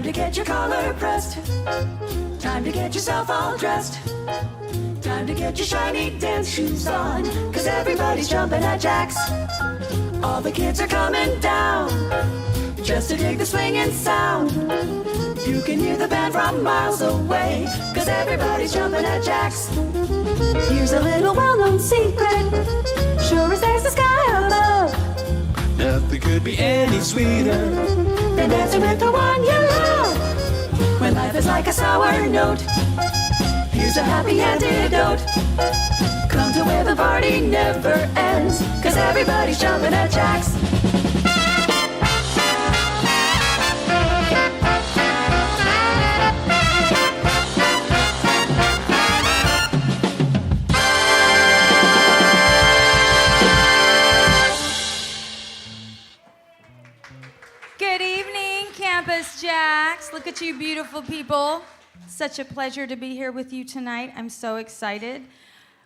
Time to get your collar pressed. Time to get yourself all dressed. Time to get your shiny dance shoes on, 'cause everybody's jumping at JAX. All the kids are coming down just to dig the swinging sound. You can hear the band from miles away, 'cause everybody's jumping at JAX. Here's a little well-known secret, sure as there's the sky above. Nothing could be any sweeter than dancing with the one you love. When life is like a sour note, here's a happy antidote. Come to where the party never ends, 'cause everybody's jumping at JAX. Good evening, Campus JAX. Look at you beautiful people. Such a pleasure to be here with you tonight. I'm so excited.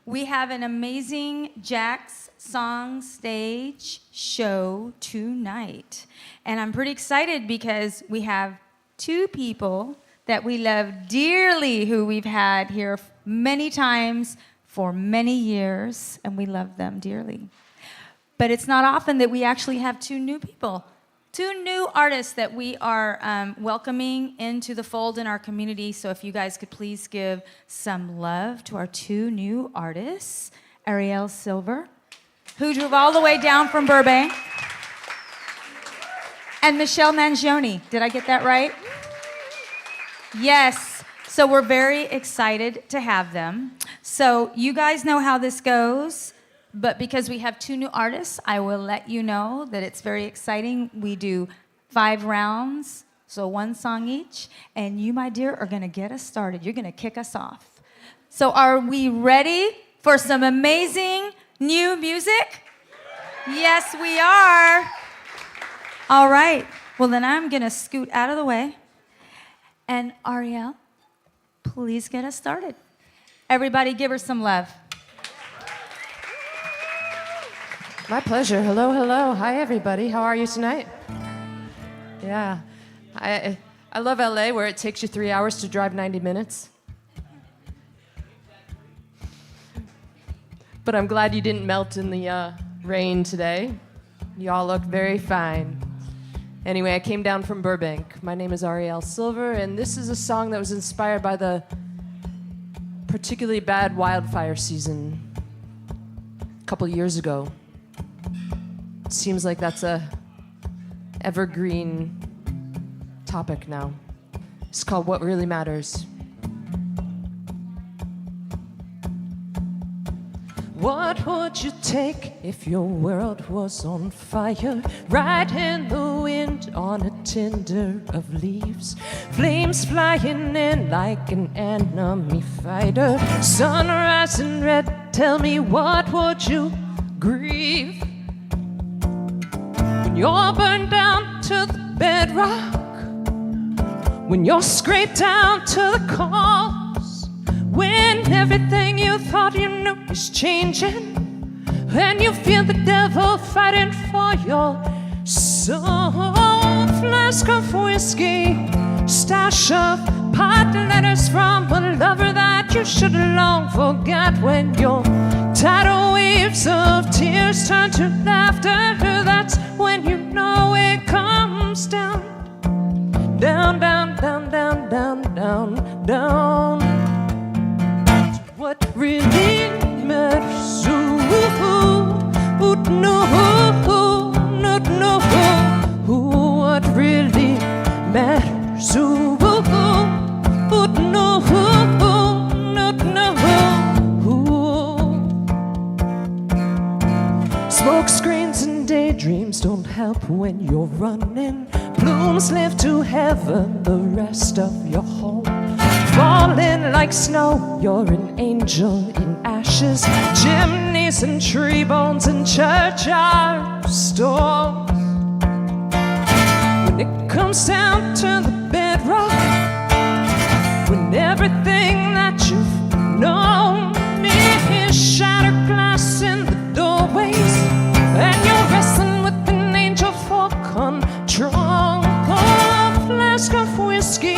We have an amazing JAX SongStage show tonight. And I'm pretty excited because we have two people that we love dearly who we've had here many times for many years, and we love them dearly. But it's not often that we actually have two new people. Two new artists that we are welcoming into the fold in our community. So if you guys could please give some love to our two new artists, Arielle Silver, who drove all the way down from Burbank, and Michelle Mangione. Did I get that right? Yes. So we're very excited to have them. So you guys know how this goes. But because we have two new artists, I will let you know that it's very exciting. We do 5 rounds, so 1 song each. And you, my dear, are going to get us started. You're going to kick us off. So are we ready for some amazing new music? Yes, we are. All right. Well, then I'm going to scoot out of the way. And Arielle, please get us started. Everybody give her some love. My pleasure. Hello, hello. Hi, everybody. How are you tonight? Yeah. I love LA, where it takes you 3 hours to drive 90 minutes. But I'm glad you didn't melt in the rain today. You all look very fine. Anyway, I came down from Burbank. My name is Arielle Silver, and this is a song that was inspired by the particularly bad wildfire season a couple years ago. Seems like that's a evergreen topic now. It's called What Really Matters. What would you take if your world was on fire? Right in the wind on a tinder of leaves. Flames flying in like an enemy fighter. Sunrise in red, tell me what would you grieve? When you're burned down to the bedrock, when you're scraped down to the cause, when everything you thought you knew is changing, and you feel the devil fighting for your soul. Flask of whiskey, stash of pot letters from a lover that you should have long forgot. When your tidal waves of tears turn to laughter, that's when you know it comes down. Down, down, down, down, down, down, down. What really matters? Ooh, no, no, no. What really matters? Ooh, no, no, no. Smoke screens and daydreams don't help when you're running. Blooms live to heaven the rest of your home. Falling like snow, you're an angel in ashes. Chimneys and tree bones and churchyard stones. When it comes down to the bedrock, when everything that you've known is shattered glass in the doorways, and you're wrestling with an angel for control. A flask of whiskey, whiskey,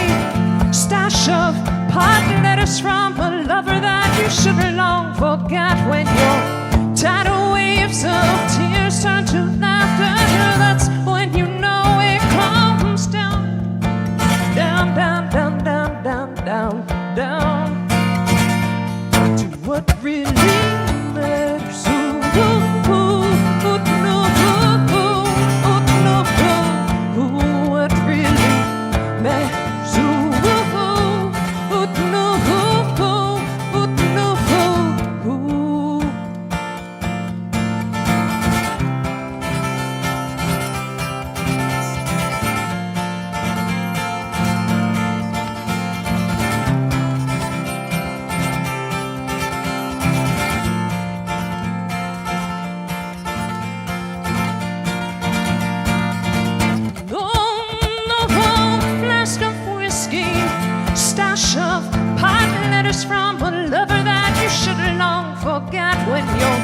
stash of pot letters from a lover that you should long forget. When your tidal waves of tears turn to laughter, that's when you know it comes down, down, down, down, down, down, down, down to what really matters. What really matters. From a lover that you should long forget. When your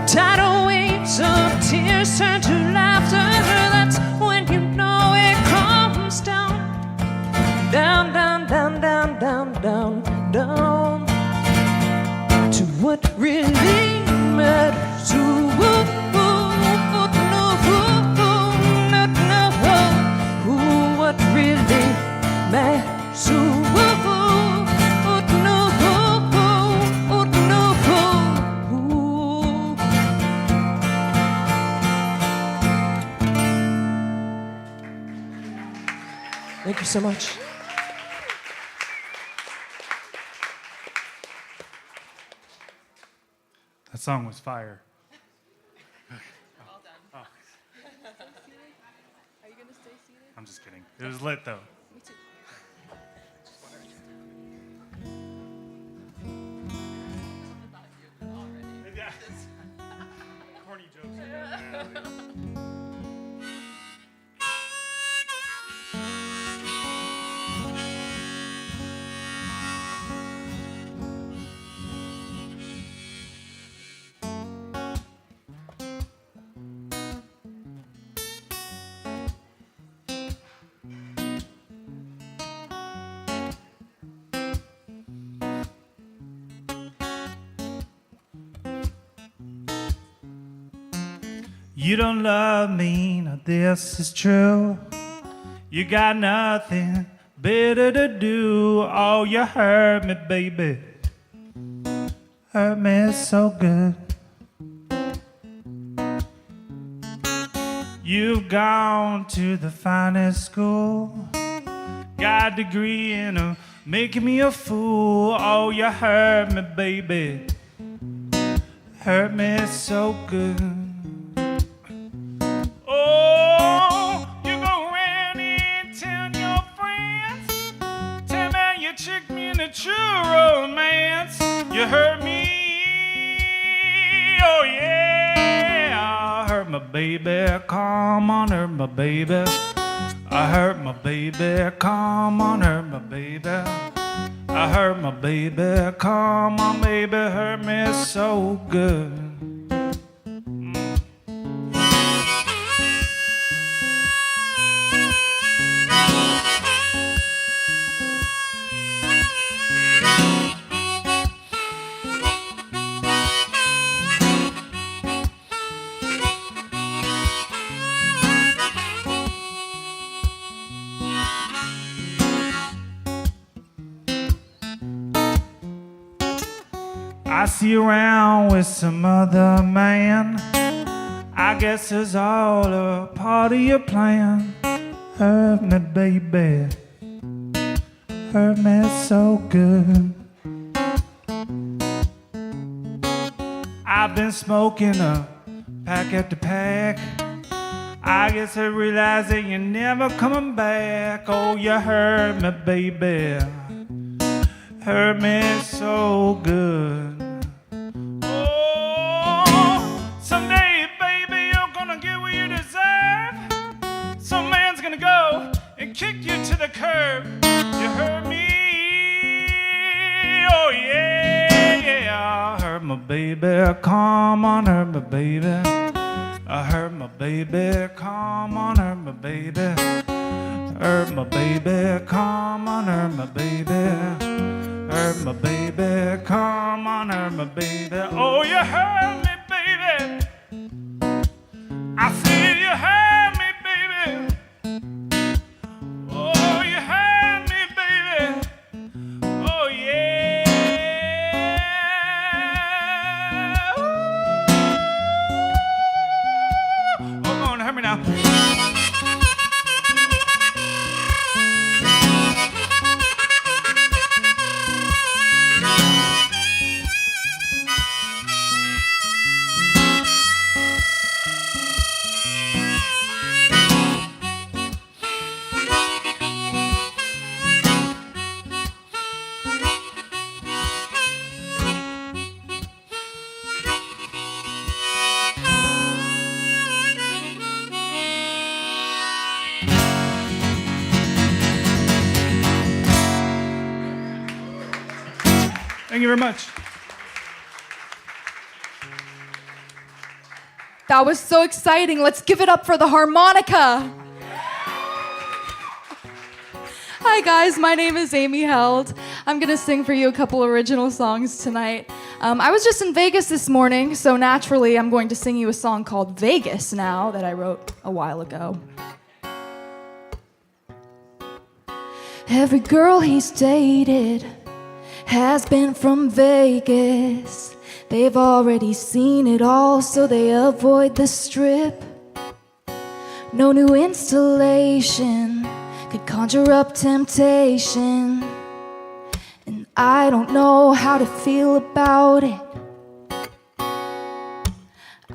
tidal waves of tears turn to laughter, that's when you know it comes down, down, down, down, down, down, down, down to what really matters. What really matters. Thank you so much. That song was fire. All done. Oh, Are you going to stay seated? I'm just kidding. It was lit though. Me too. Yeah. Corny jokes. You don't love me, now this is true. You got nothing better to do. Oh, you hurt me, baby. Hurt me so good. You've gone to the finest school. Got a degree in making me a fool. Oh, you hurt me, baby. Hurt me so good. True romance, you hurt me, oh yeah. I hurt my baby, come on, hurt my baby. I hurt my baby, come on, hurt my baby. I hurt my baby, come on, baby, hurt me so good. I see you around with some other man. I guess it's all a part of your plan. Hurt me, baby. Hurt me so good. I've been smoking a pack after pack. I guess I realize that you're never coming back. Oh, you hurt me, baby. Hurt me so good. Oh, someday, baby, you're gonna get what you deserve. Some man's gonna go and kick you to the curb. You hurt me, oh yeah, yeah. I hurt my baby, come on, hurt my baby. I hurt my baby, come on, hurt my baby. Irma, baby, come on, Irma, baby. Irma, baby, come on, Irma, baby. Oh, you heard me, baby. I see you heard me, baby. Oh, you heard me, baby. Oh, yeah. Ooh. Oh, go on, hear me now. Thank you very much. That was so exciting. Let's give it up for the harmonica. Hi guys, my name is Amy Held. I'm gonna sing for you a couple original songs tonight. I was just in Vegas this morning, so naturally I'm going to sing you a song called Vegas now that I wrote a while ago. Every girl he's dated has been from Vegas. They've already seen it all, so they avoid the strip. No new installation could conjure up temptation, and I don't know how to feel about it.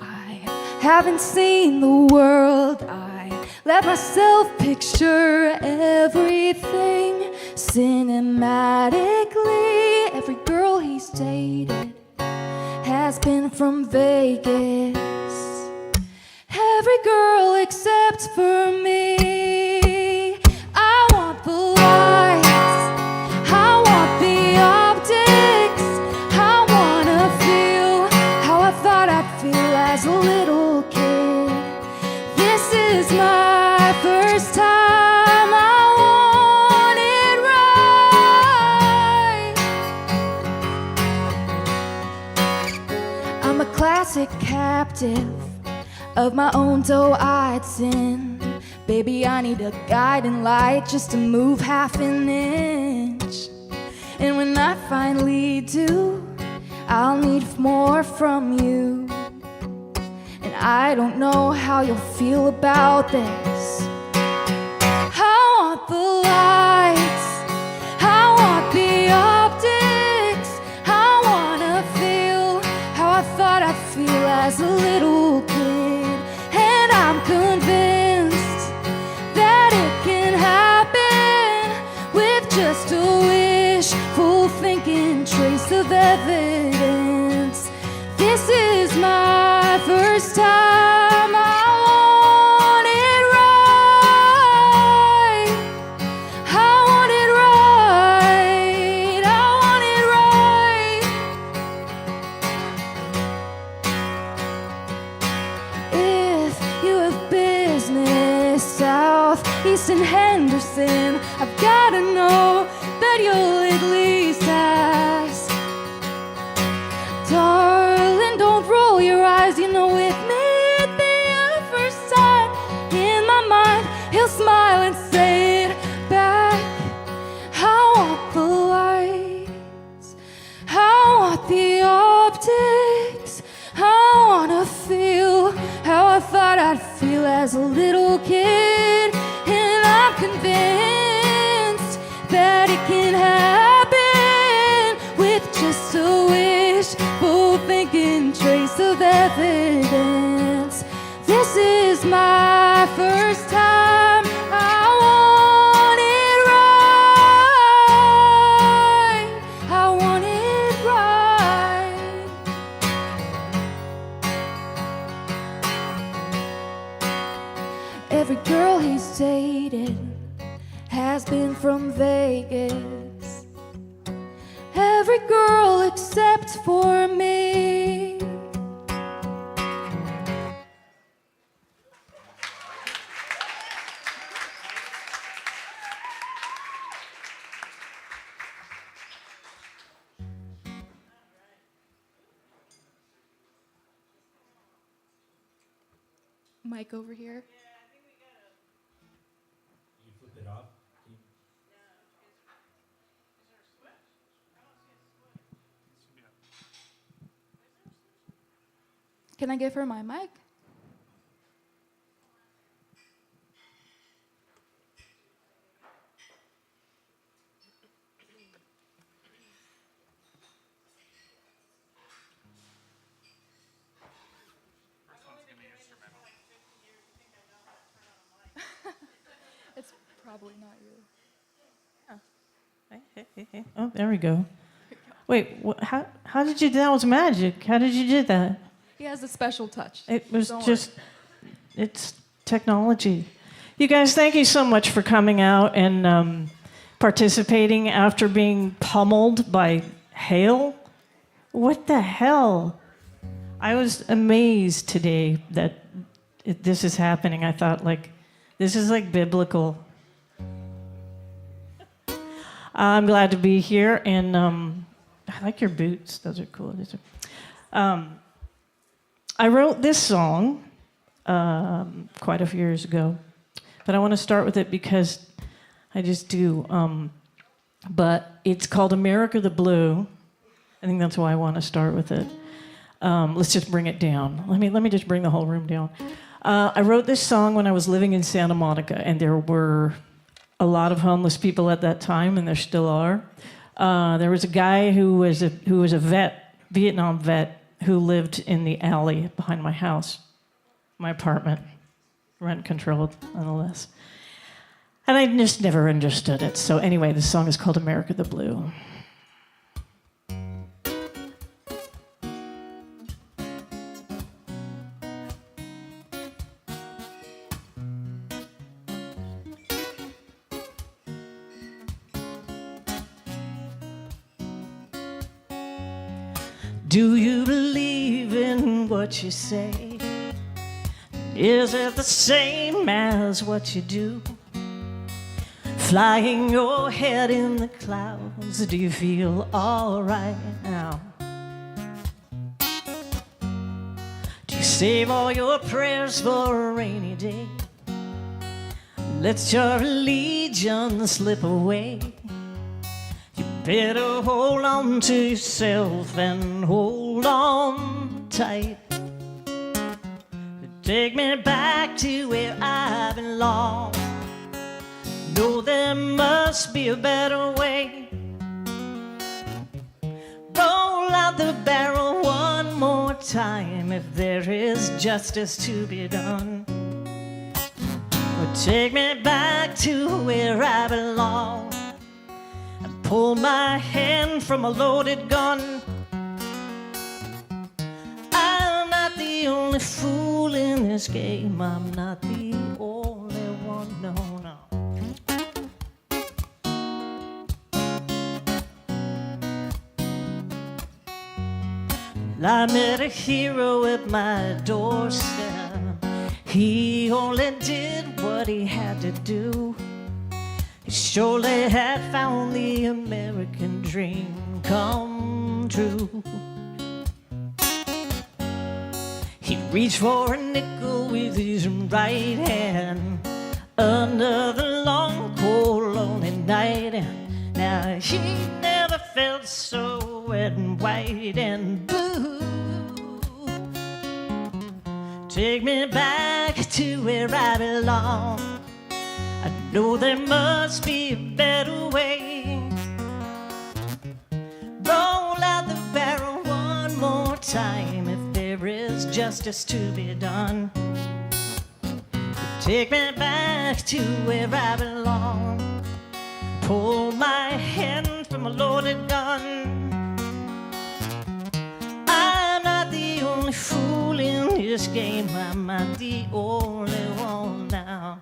I haven't seen the world. I let myself picture everything cinematically. Every girl he's dated has been from Vegas. Every girl except for me. I want the lights, I want the optics, I wanna feel how I thought I'd feel as a little kid. This is my first time, I want it right. I'm a classic captive of my own doe-eyed sin. Baby, I need a guiding light just to move half an inch. And when I finally do, I'll need more from you. And I don't know how you'll feel about this. I want the lights, I want the optics, I wanna feel how I thought I'd feel as a little kid. And I'm convinced that it can happen with just a wishful thinking, trace of evidence. This is my first time, I want it right. I want it right. I want it right. If you have business south, east and Henderson, I've gotta know that you'll at least ask. Darling, don't roll your eyes, you know with me at the first time. In my mind, he'll smile and say it back. I want the lights, I want the optics, I wanna feel how I thought I'd feel as a little kid. And I'm convinced that it can happen with just a wishful thinking, trace of evidence. This is my first time, I want it right. I want it right. Every girl he's dated has been from Vegas. Every girl except for me. mic over here? You flip it off? Can I give her my mic? It's probably not you. Oh, there we go. Wait, how did you do that? Was magic. How did you do that? He has a special touch. It was Don't just, it's technology. You guys, thank you so much for coming out and participating after being pummeled by hail. What the hell? I was amazed today that this is happening. I thought, like, this is like biblical. I'm glad to be here, and I like your boots. Those are cool. I wrote this song quite a few years ago, but I want to start with it because I just do. But it's called America the Blue. I think that's why I want to start with it. Let's just bring it down. Let me just bring the whole room down. I wrote this song when I was living in Santa Monica, and there were a lot of homeless people at that time, and there still are. There was a guy who was a vet, Vietnam vet, who lived in the alley behind my house, my apartment, rent controlled, nonetheless. And I just never understood it. So anyway, the song is called America the Blue. Do you believe in what you say? Is it the same as what you do? Flying your head in the clouds, do you feel all right now? Do you save all your prayers for a rainy day? Let your allegiance slip away. Better hold on to yourself and hold on tight. Take me back to where I belong. Know there must be a better way. Roll out the barrel one more time if there is justice to be done. But take me back to where I belong. Pull my hand from a loaded gun. I'm not the only fool in this game. I'm not the only one, no, no. I met a hero at my doorstep. He only did what he had to do. He surely had found the American dream come true. He reached for a nickel with his right hand under the long, cold, lonely night. And now he never felt so wet and white and blue. Take me back to where I belong. I know there must be a better way. Roll out the barrel one more time if there is justice to be done. Take me back to where I belong. Pull my hand from a loaded gun. I'm not the only fool in this game. I'm not the only one now.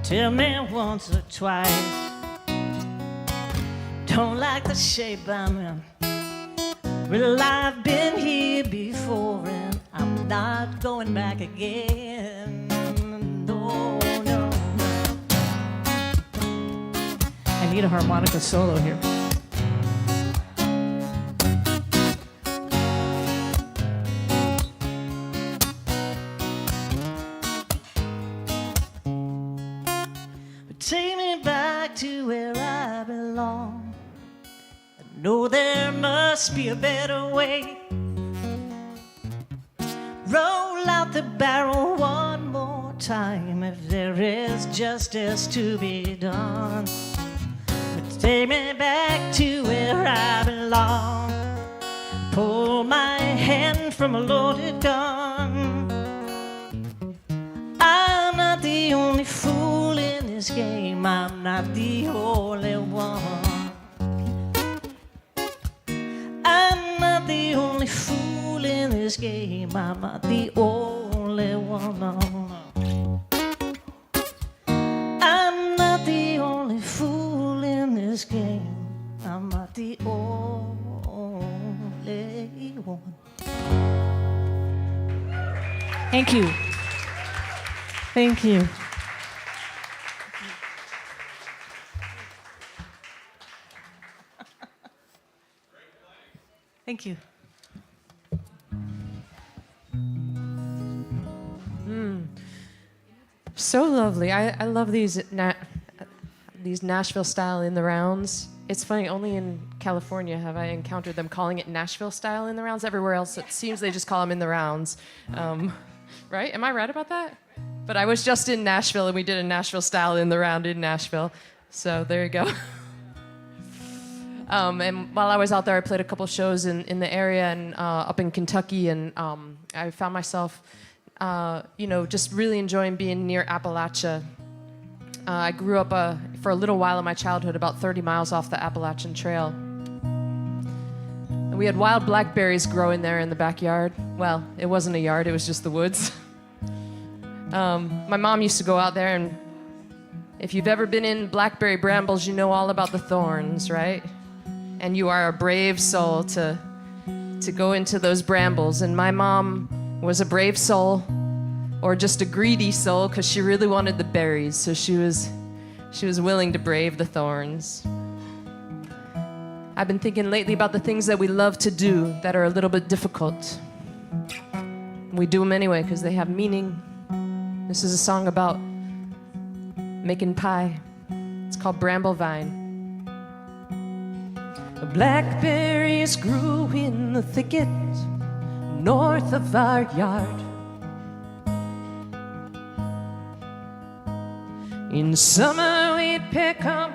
Tell me once or twice. Don't like the shape I'm in. Well, I've been here before and I'm not going back again. No, no, no. I need a harmonica solo here. take me back to where I belong. I know there must be a better way. Roll out the barrel one more time if there is justice to be done. Take me back to where I belong. Pull my hand from a loaded gun. I'm not the only fool in this game. I'm not the only one. I'm not the only fool in this game. I'm not the only one. No, no. I'm not the only fool in this game. I'm not the only one. Thank you. Thank you. Thank you. So lovely. I love these Nashville style in the rounds. It's funny, only in California have I encountered them calling it Nashville style in the rounds. Everywhere else, it seems they just call them in the rounds. Right? Am I right about that? But I was just in Nashville, and we did a Nashville style in the round in Nashville. So there you go. And while I was out there, I played a couple shows in the area and up in Kentucky, and I found myself, just really enjoying being near Appalachia. I grew up for a little while in my childhood about 30 miles off the Appalachian Trail. And we had wild blackberries growing there in the backyard. Well, it wasn't a yard, it was just the woods. My mom used to go out there, and if you've ever been in blackberry brambles, you know all about the thorns, right? And you are a brave soul to go into those brambles. And my mom was a brave soul, or just a greedy soul, because she really wanted the berries, so she was willing to brave the thorns. I've been thinking lately about the things that we love to do that are a little bit difficult. We do them anyway because they have meaning. This is a song about making pie. It's called Bramble Vine. Blackberries grew in the thicket north of our yard. In summer we'd pick up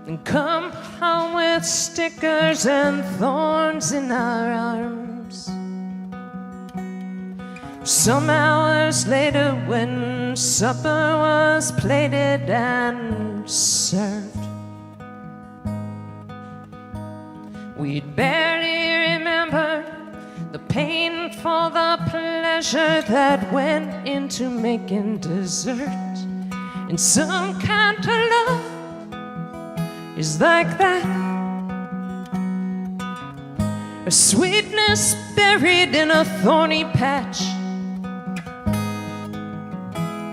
and come home with stickers and thorns in our arms. Some hours later, when supper was plated and served, we'd barely remember the pain for the pleasure that went into making dessert. And some kind of love is like that, a sweetness buried in a thorny patch.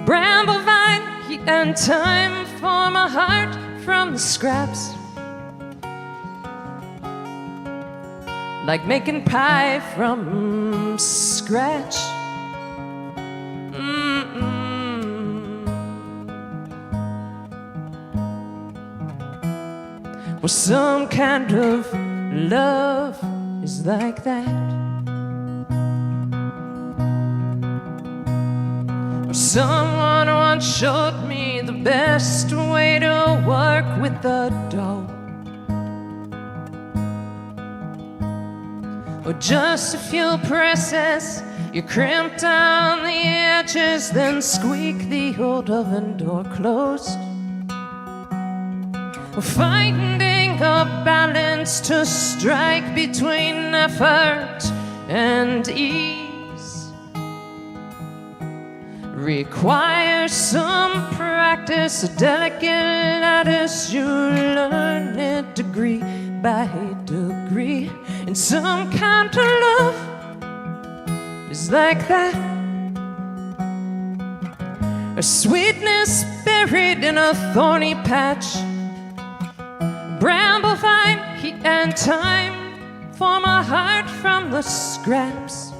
Bramble vine, heat and time for my heart from the scraps. Like making pie from scratch. Well, some kind of love is like that. Someone once showed me the best way to work with the dough. Or just a few presses, you crimp down the edges, then squeak the old oven door closed. Finding a balance to strike between effort and ease requires some practice, a delicate lattice. You learn it degree by degree. And some kind of love is like that, a sweetness buried in a thorny patch. Bramble vine, heat and time for my heart from the scraps.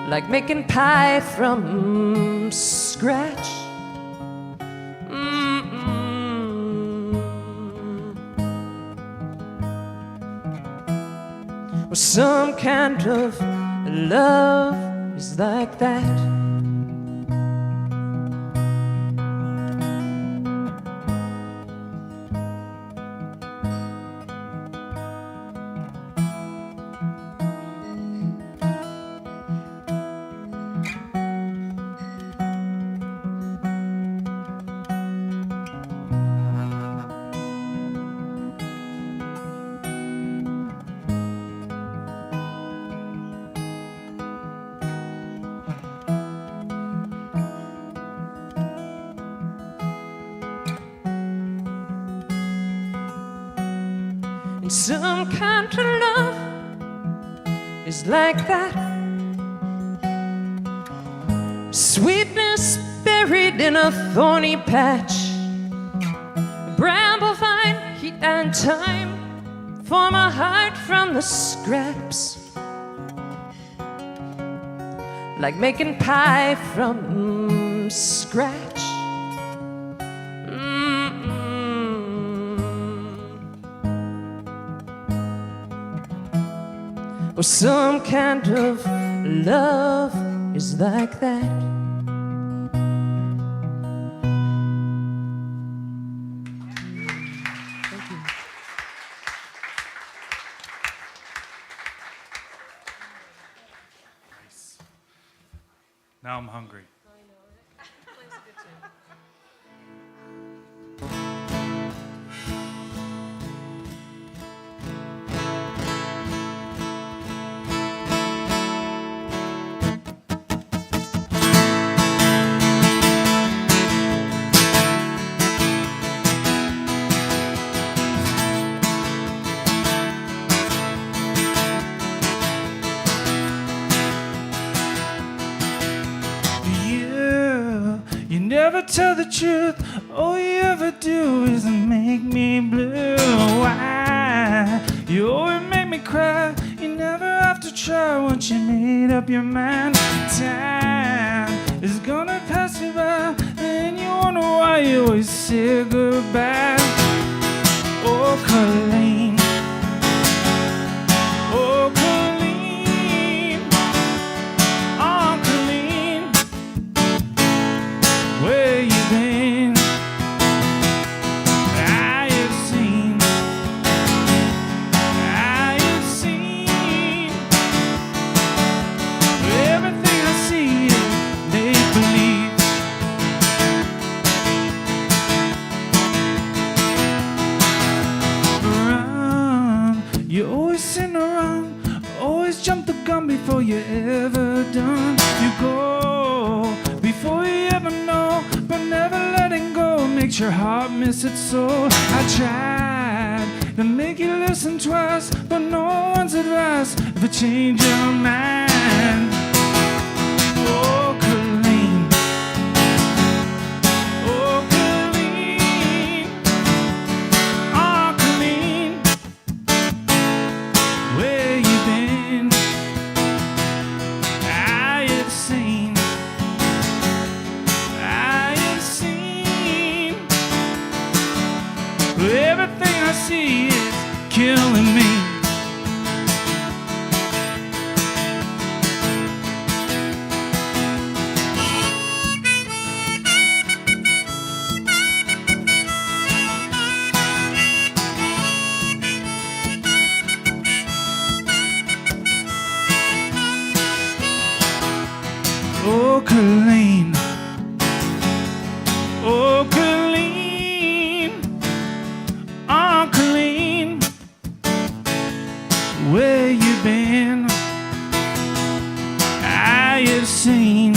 Like making pie from scratch. Well, some kind of love is like that. And some kind of love is like that. Sweetness buried in a thorny patch, a bramble vine, heat and time form a hide from the scraps, like making pie from scratch. Or some kind of love is like that. Now I'm hungry. You never tell the truth. All you ever do is make me blue. Why? You always make me cry. You never have to try once you made up your mind. Time is gonna pass you by, and you wonder why you always say goodbye. Oh, Colleen. Oh, Colleen. Oh, Colleen. Where you been? I have seen everything I see is make-believe. Run, you always sin around, always jump the gun before you ever done. You go before you ever know, but never letting go makes your heart miss its soul. I tried to make you listen twice, but no one's advice ever change your mind. Oh, Colleen. Oh, Colleen. Oh, Colleen. Where you been? I have seen everything I see is killing me. Oh, Colleen. Oh, Colleen. Oh, Colleen. Where you been? I have seen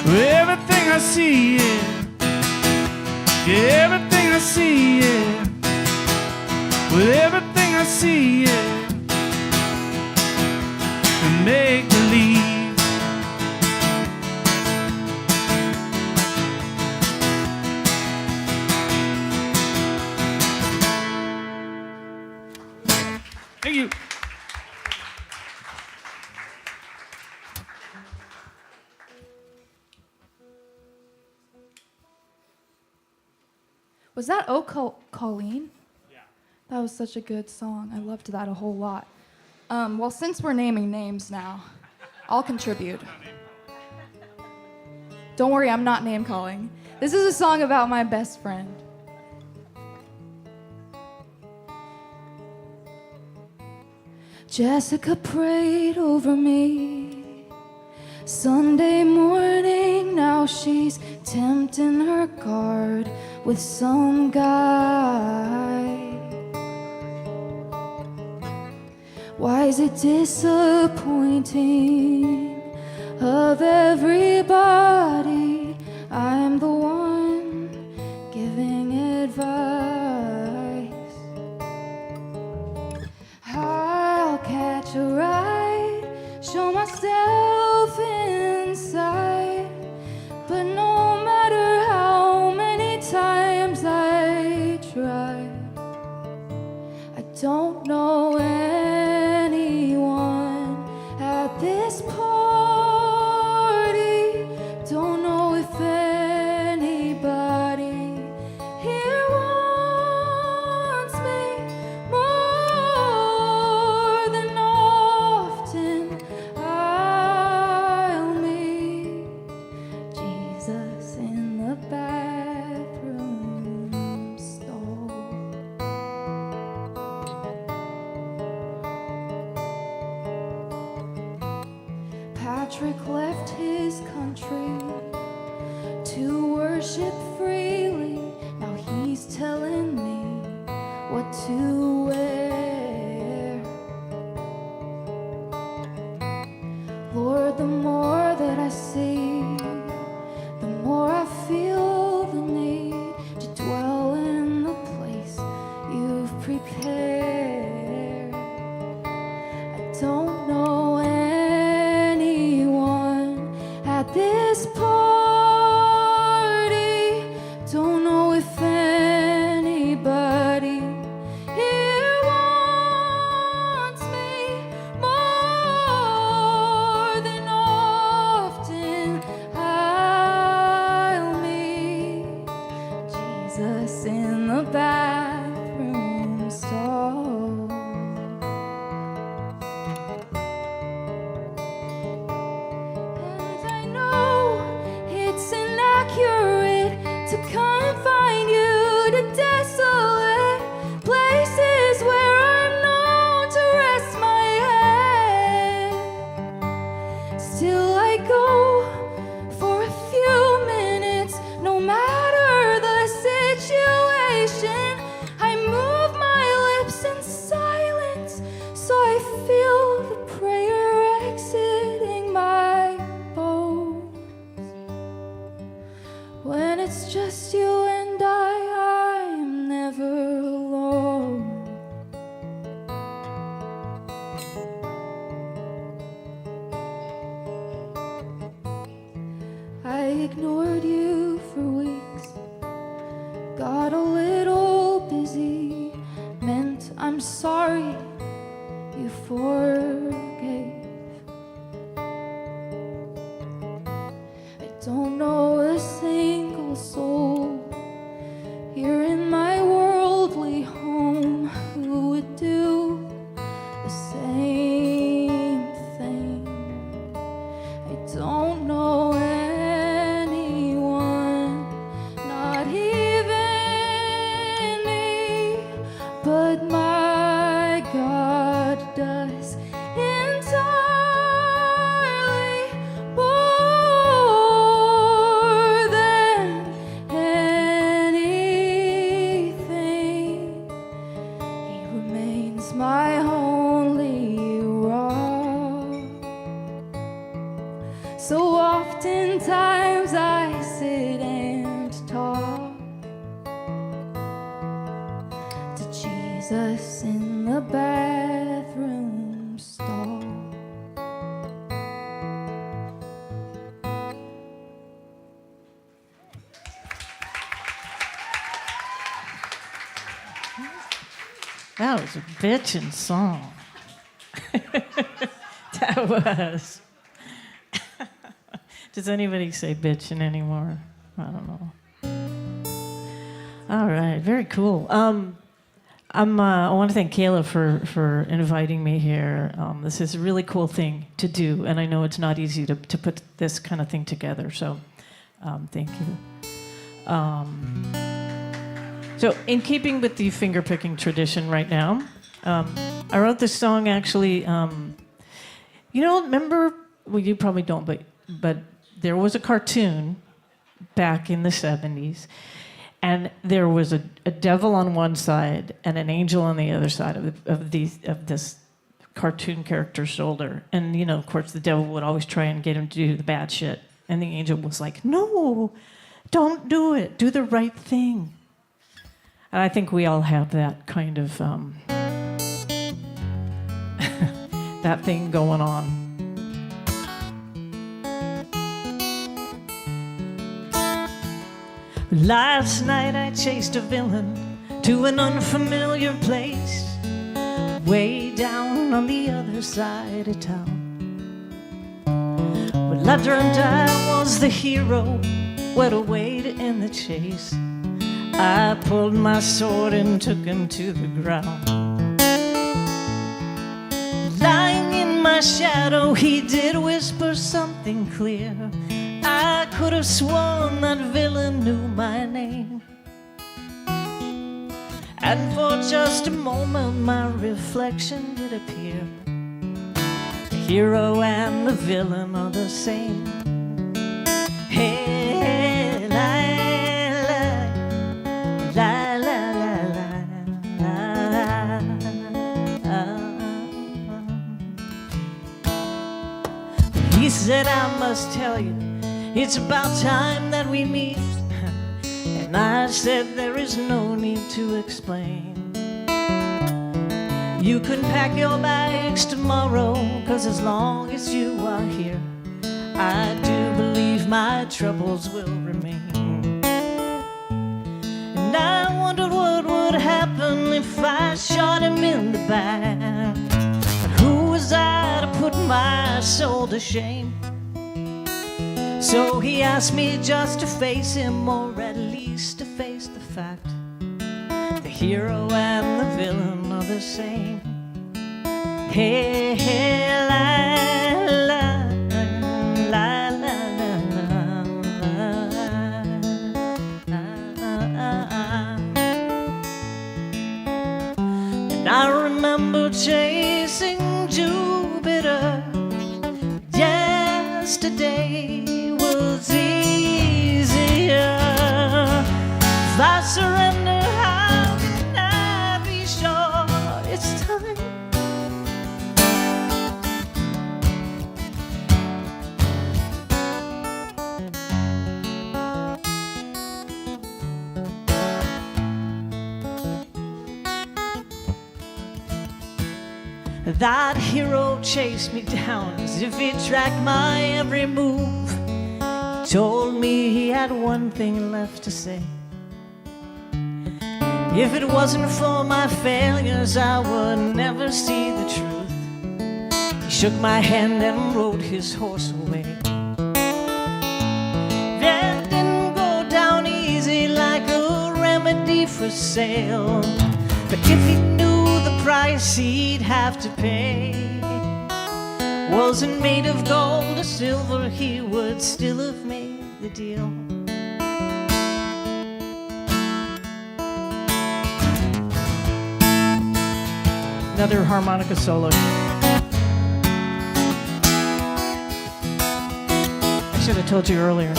everything I see, yeah. Everything I see, yeah. With everything I see, yeah. And make believe. Thank you. Was that Oh Colleen? Yeah. That was such a good song. I loved that a whole lot. Well, since we're naming names now, I'll contribute. Don't worry, I'm not name calling. This is a song about my best friend. Jessica prayed over me Sunday morning. Now she's tempting her guard with some guy. Why is it disappointing? Of everybody, I'm the one giving advice. I'll catch a ride, show myself inside, but no matter how many times I try, I don't know anyone at this party. Don't know if anybody here wants me more than often I'll meet Jesus in the bathroom stall. Patrick left his country to worship freely. Now he's telling me what to wear. Lord, the more that I see, the more I feel the need to dwell in the place you've prepared. I don't know anyone at this party. Don't know if anybody here wants me more than often I'll meet Jesus in the bathroom stall. And I know it's inaccurate to confine you to desolate places where I'm known to rest my head. Still I go for a few minutes, no matter the situation. I move my lips in silence, so I feel the prayer exiting my bones. When it's just you and I'm never alone. I ignored you for weeks, got a little busy, meant I'm sorry you forgave. I don't know a single soul here in my worldly home who would do the same thing. I don't know anyone, not even me, but my God does entirely more than anything. He remains my only rock. So oftentimes I sit and talk to Jesus in the bathroom stall. That was a bitchin' song. That was. Does anybody say bitchin' anymore? I don't know. All right, very cool. I want to thank KAYLA for inviting me here. This is a really cool thing to do, and I know it's not easy to put this kind of thing together, so thank you. So in keeping with the finger-picking tradition right now, I wrote this song actually, remember, well, you probably don't, but there was a cartoon back in the 70s, and there was a devil on one side and an angel on the other side of this cartoon character's shoulder. And, of course, the devil would always try and get him to do the bad shit. And the angel was like, no, don't do it. Do the right thing. And I think we all have that kind of, that thing going on. Last night I chased a villain to an unfamiliar place, way down on the other side of town. Well, I dreamt I was the hero, went away to end the chase. I pulled my sword and took him to the ground. Lying in my shadow, he did whisper something clear. I could have sworn that villain knew my name. And for just a moment my reflection did appear. The hero and the villain are the same. Hey, la, la, la, la, la, la. He said, I must tell you, it's about time that we meet. And I said there is no need to explain. You can pack your bags tomorrow, 'cause as long as you are here, I do believe my troubles will remain. And I wondered what would happen if I shot him in the back. But who was I to put my soul to shame? So he asked me just to face him, or at least to face the fact the hero and the villain are the same. Hey, hey, la, la, la, la, la, la. And I remember chasing Jupiter. Yesterday was easier. If I surrender, how can I be sure it's time? That hero chased me down as if he tracked my every move. He told me he had one thing left to say. If it wasn't for my failures, I would never see the truth. He shook my hand and rode his horse away. That didn't go down easy like a remedy for sale. But if he knew the price he'd have to pay wasn't made of gold or silver, he would still have made the deal. Another harmonica solo. I should have told you earlier.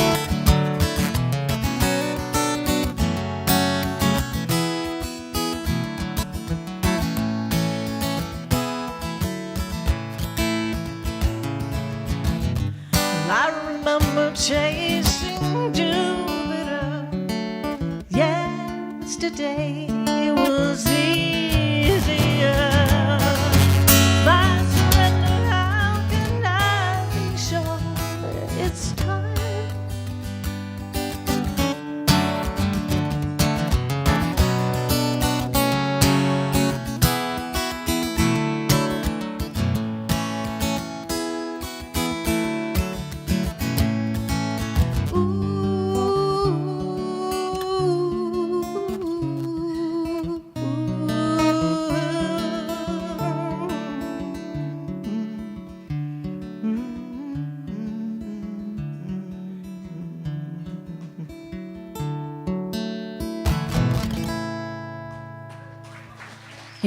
Chasing Jupiter. Yesterday was easier. If I surrender, how can I be sure it's time?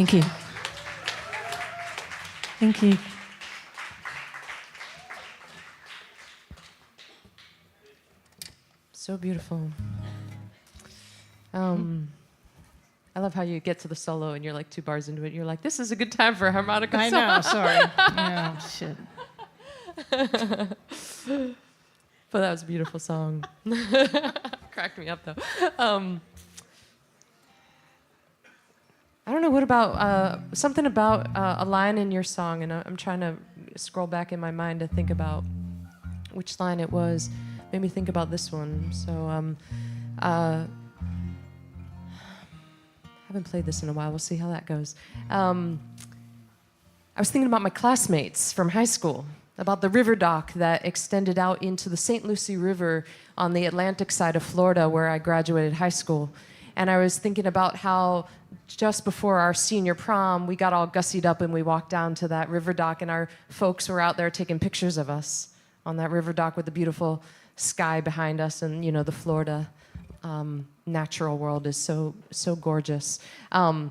Thank you. Thank you. So beautiful. I love how you get to the solo and you're like 2 bars into it. You're like, this is a good time for a harmonica I solo. know, sorry. Yeah, shit. But that was a beautiful song. Cracked me up though. I don't know, what about something about a line in your song, and I'm trying to scroll back in my mind to think about which line it was. Made me think about this one. So haven't played this in a while. We'll see how that goes. I was thinking about my classmates from high school, about the river dock that extended out into the St. Lucie River on the Atlantic side of Florida where I graduated high school. And I was thinking about how just before our senior prom, we got all gussied up and we walked down to that river dock, and our folks were out there taking pictures of us on that river dock with the beautiful sky behind us, and you know, the Florida natural world is so gorgeous. I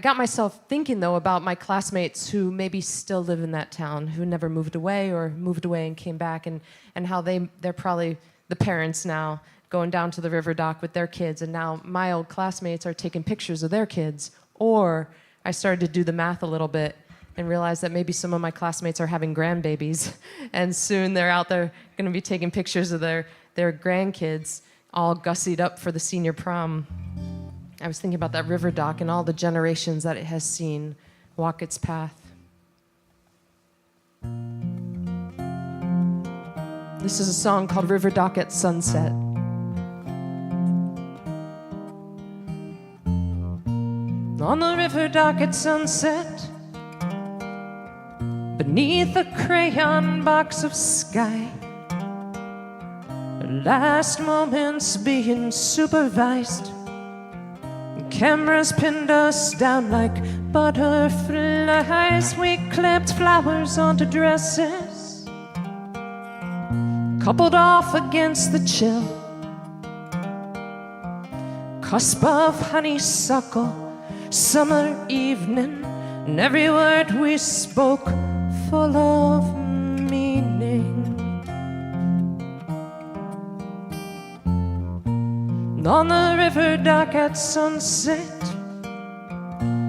got myself thinking though about my classmates who maybe still live in that town, who never moved away or moved away and came back, and how they're probably the parents now going down to the river dock with their kids, and now my old classmates are taking pictures of their kids. Or I started to do the math a little bit and realized that maybe some of my classmates are having grandbabies, and soon they're out there going to be taking pictures of their grandkids, all gussied up for the senior prom. I was thinking about that river dock and all the generations that it has seen walk its path. This is a song called River Dock at Sunset. On the river dock at sunset, beneath a crayon box of sky, the last moments being supervised, cameras pinned us down like butterflies. We clapped flowers onto dresses, coupled off against the chill, cusp of honeysuckle summer evening, and every word we spoke full of meaning. And on the river dock at sunset,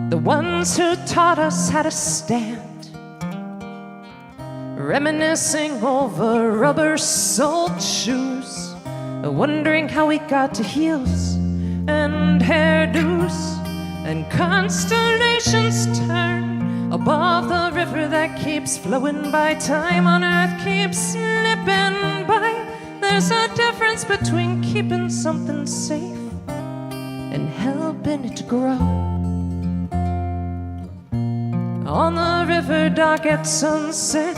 the ones who taught us how to stand, reminiscing over rubber-soled shoes, wondering how we got to heels and hairdos. And constellations turn above the river that keeps flowing by. Time on earth keeps slipping by. There's a difference between keeping something safe and helping it to grow. On the river dock at sunset,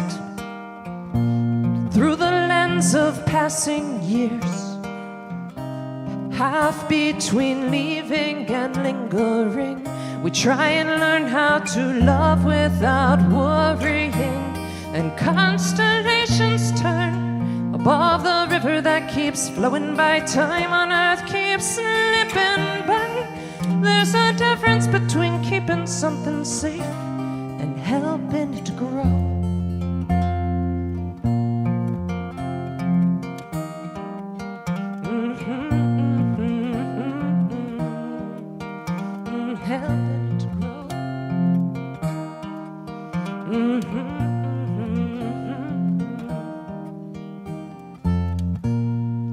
through the lens of passing years, half between leaving and lingering, we try and learn how to love without worrying. And constellations turn above the river that keeps flowing by. Time on earth keeps slipping by. There's a difference between keeping something safe and helping it to grow.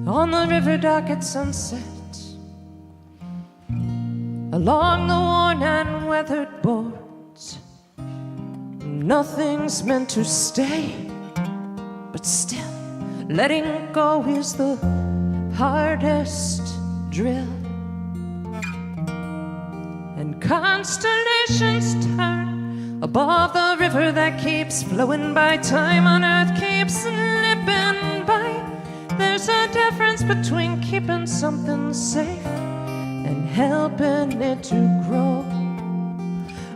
On the river dock at sunset, along the worn and weathered boards, nothing's meant to stay, but still letting go is the hardest drill. And constellations turn above the river that keeps flowing by. Time on earth keeps slipping by. There's a difference between keeping something safe and helping it to grow.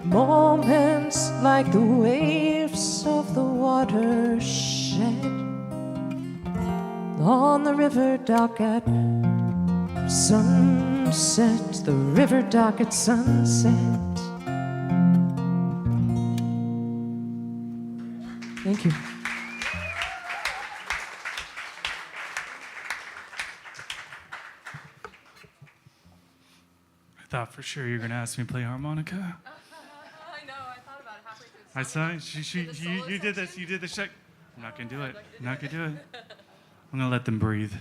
Moments like the waves of the watershed on the river dock at sunset, the river dock at sunset. Thank you. I thought for sure you were going to ask me to play harmonica. I know, I thought about it halfway through the I saw it. You did this. You did the check. I'm not going to do it. I'm not going to do it. I'm going to let them breathe.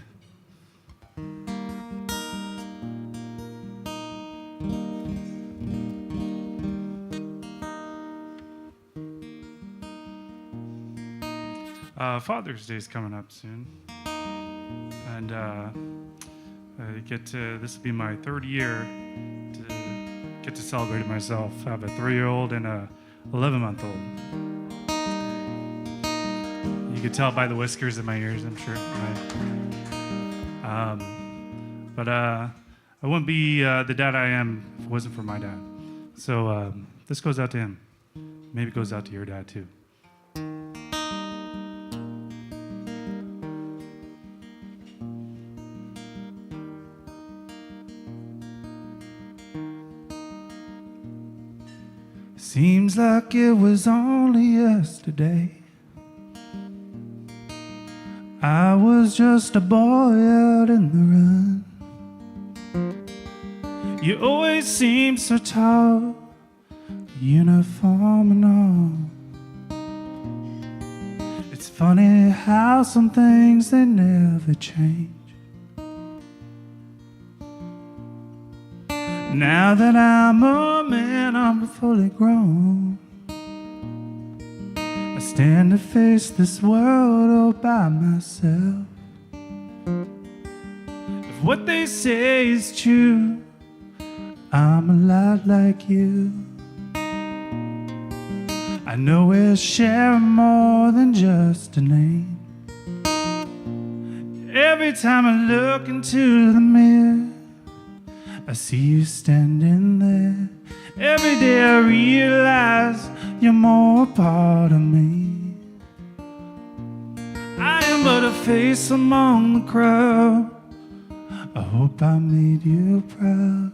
Father's Day is coming up soon. And this will be my third year to get to celebrate it myself. I have a 3-year-old and a 11-month-old. You could tell by the whiskers in my ears, I'm sure. Right? But I wouldn't be the dad I am if it wasn't for my dad. So this goes out to him. Maybe it goes out to your dad too. Seems like it was only yesterday. I was just a boy out in the run. You always seem so tall, uniform and all. It's funny how some things they never change. Now that I'm a man, I'm fully grown. I stand to face this world all by myself. If what they say is true, I'm a lot like you. I know we're sharing more than just a name. Every time I look into the mirror, I see you standing there. Every day I realize you're more a part of me. I am but a face among the crowd. I hope I made you proud.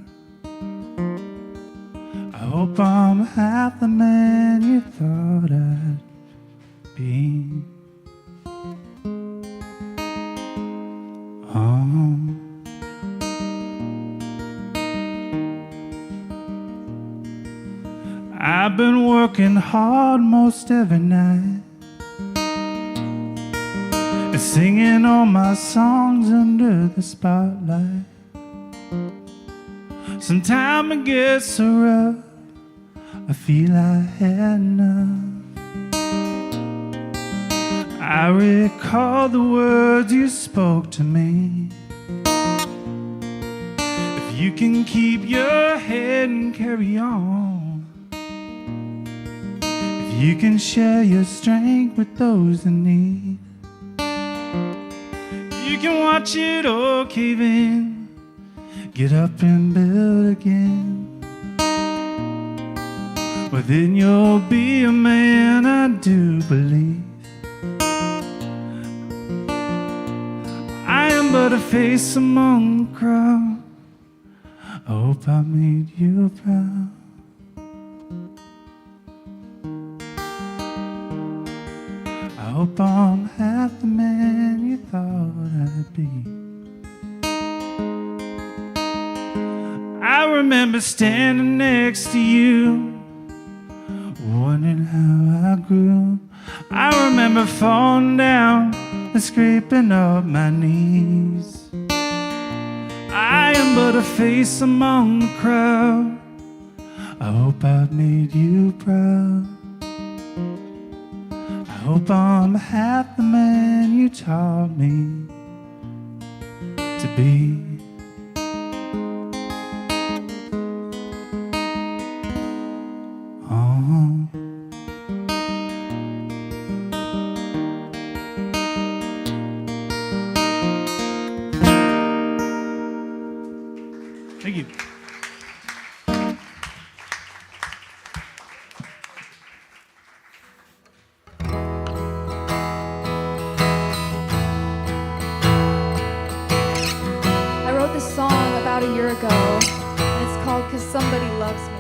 I hope I'm half the man you thought I'd be. I've been working hard most every night and singing all my songs under the spotlight. Sometimes it gets so rough, I feel I had enough. I recall the words you spoke to me. If you can keep your head and carry on, you can share your strength with those in need. You can watch it all cave in, get up and build again. Well, then you'll be a man, I do believe. I am but a face among the crowd. I hope I made you proud. I hope I'm half the man you thought I'd be. I remember standing next to you, wondering how I grew. I remember falling down and scraping up my knees. I am but a face among the crowd. I hope I've made you proud. I hope I'm half the man you taught me to be. Oh. Thank you. Song about a year ago, and it's called 'Cause Somebody Loves Me.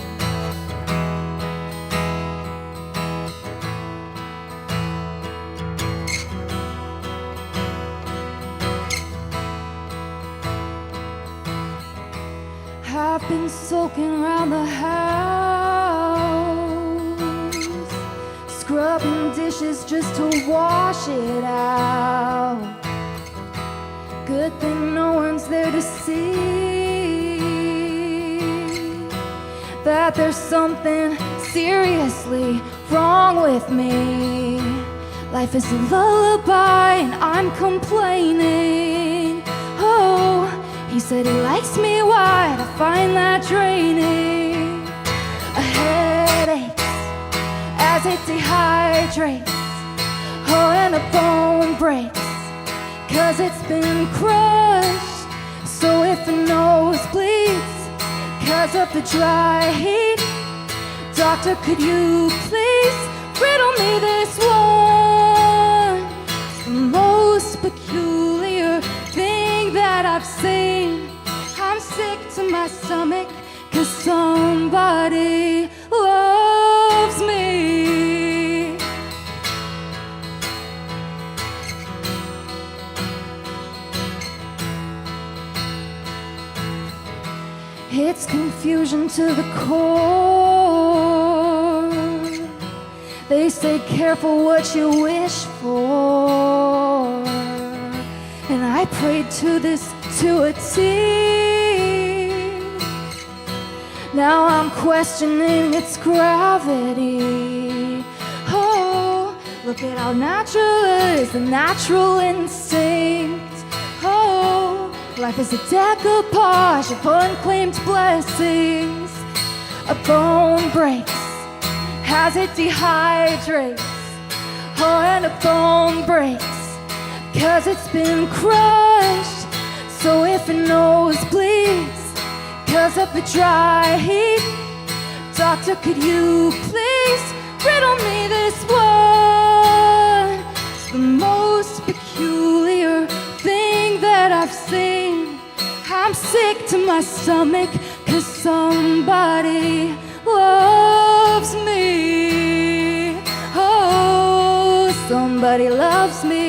I've been sulking around the house, scrubbing dishes just to wash it out. Good thing no one's there to see that there's something seriously wrong with me. Life is a lullaby and I'm complaining. Oh, he said he likes me wide, I find that draining. A headache as it dehydrates. Oh, and a bone breaks, 'cause it's been crushed. So if a nose bleeds 'cause of the dry heat, doctor, could you please riddle me this one? It's the most peculiar thing that I've seen. I'm sick to my stomach 'cause somebody loves me. It's confusion to the core. They say careful what you wish for, and I prayed to this to a T. Now I'm questioning its gravity. Oh, look at how natural it is, the natural instinct. Oh, life is a decoupage of unclaimed blessings. A bone breaks as it dehydrates. Oh, and a bone breaks 'cause it's been crushed. So if a nose bleeds 'cause of the dry heat, doctor, could you please riddle me this one? It's the most peculiar thing that I've seen. I'm sick to my stomach 'cause somebody loves me. Oh, somebody loves me.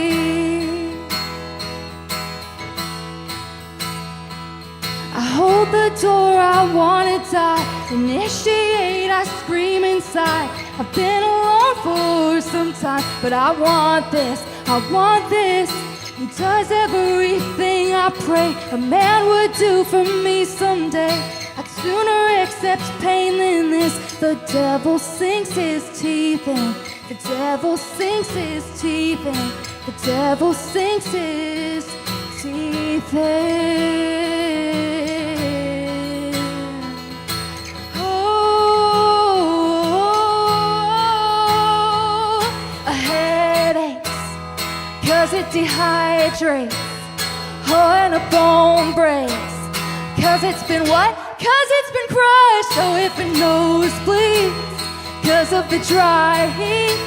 I hold the door, I wanna die. Initiate, I scream inside. I've been alone for some time, but I want this, I want this. He does everything I pray a man would do for me someday. I'd sooner accept pain than this. The devil sinks his teeth in. The devil sinks his teeth in. The devil sinks his teeth in. Oh, a headache 'cause it dehydrates. Oh, and a bone breaks 'cause it's been what? 'Cause it's been crushed. Oh, if a nose bleeds 'cause of the dry heat,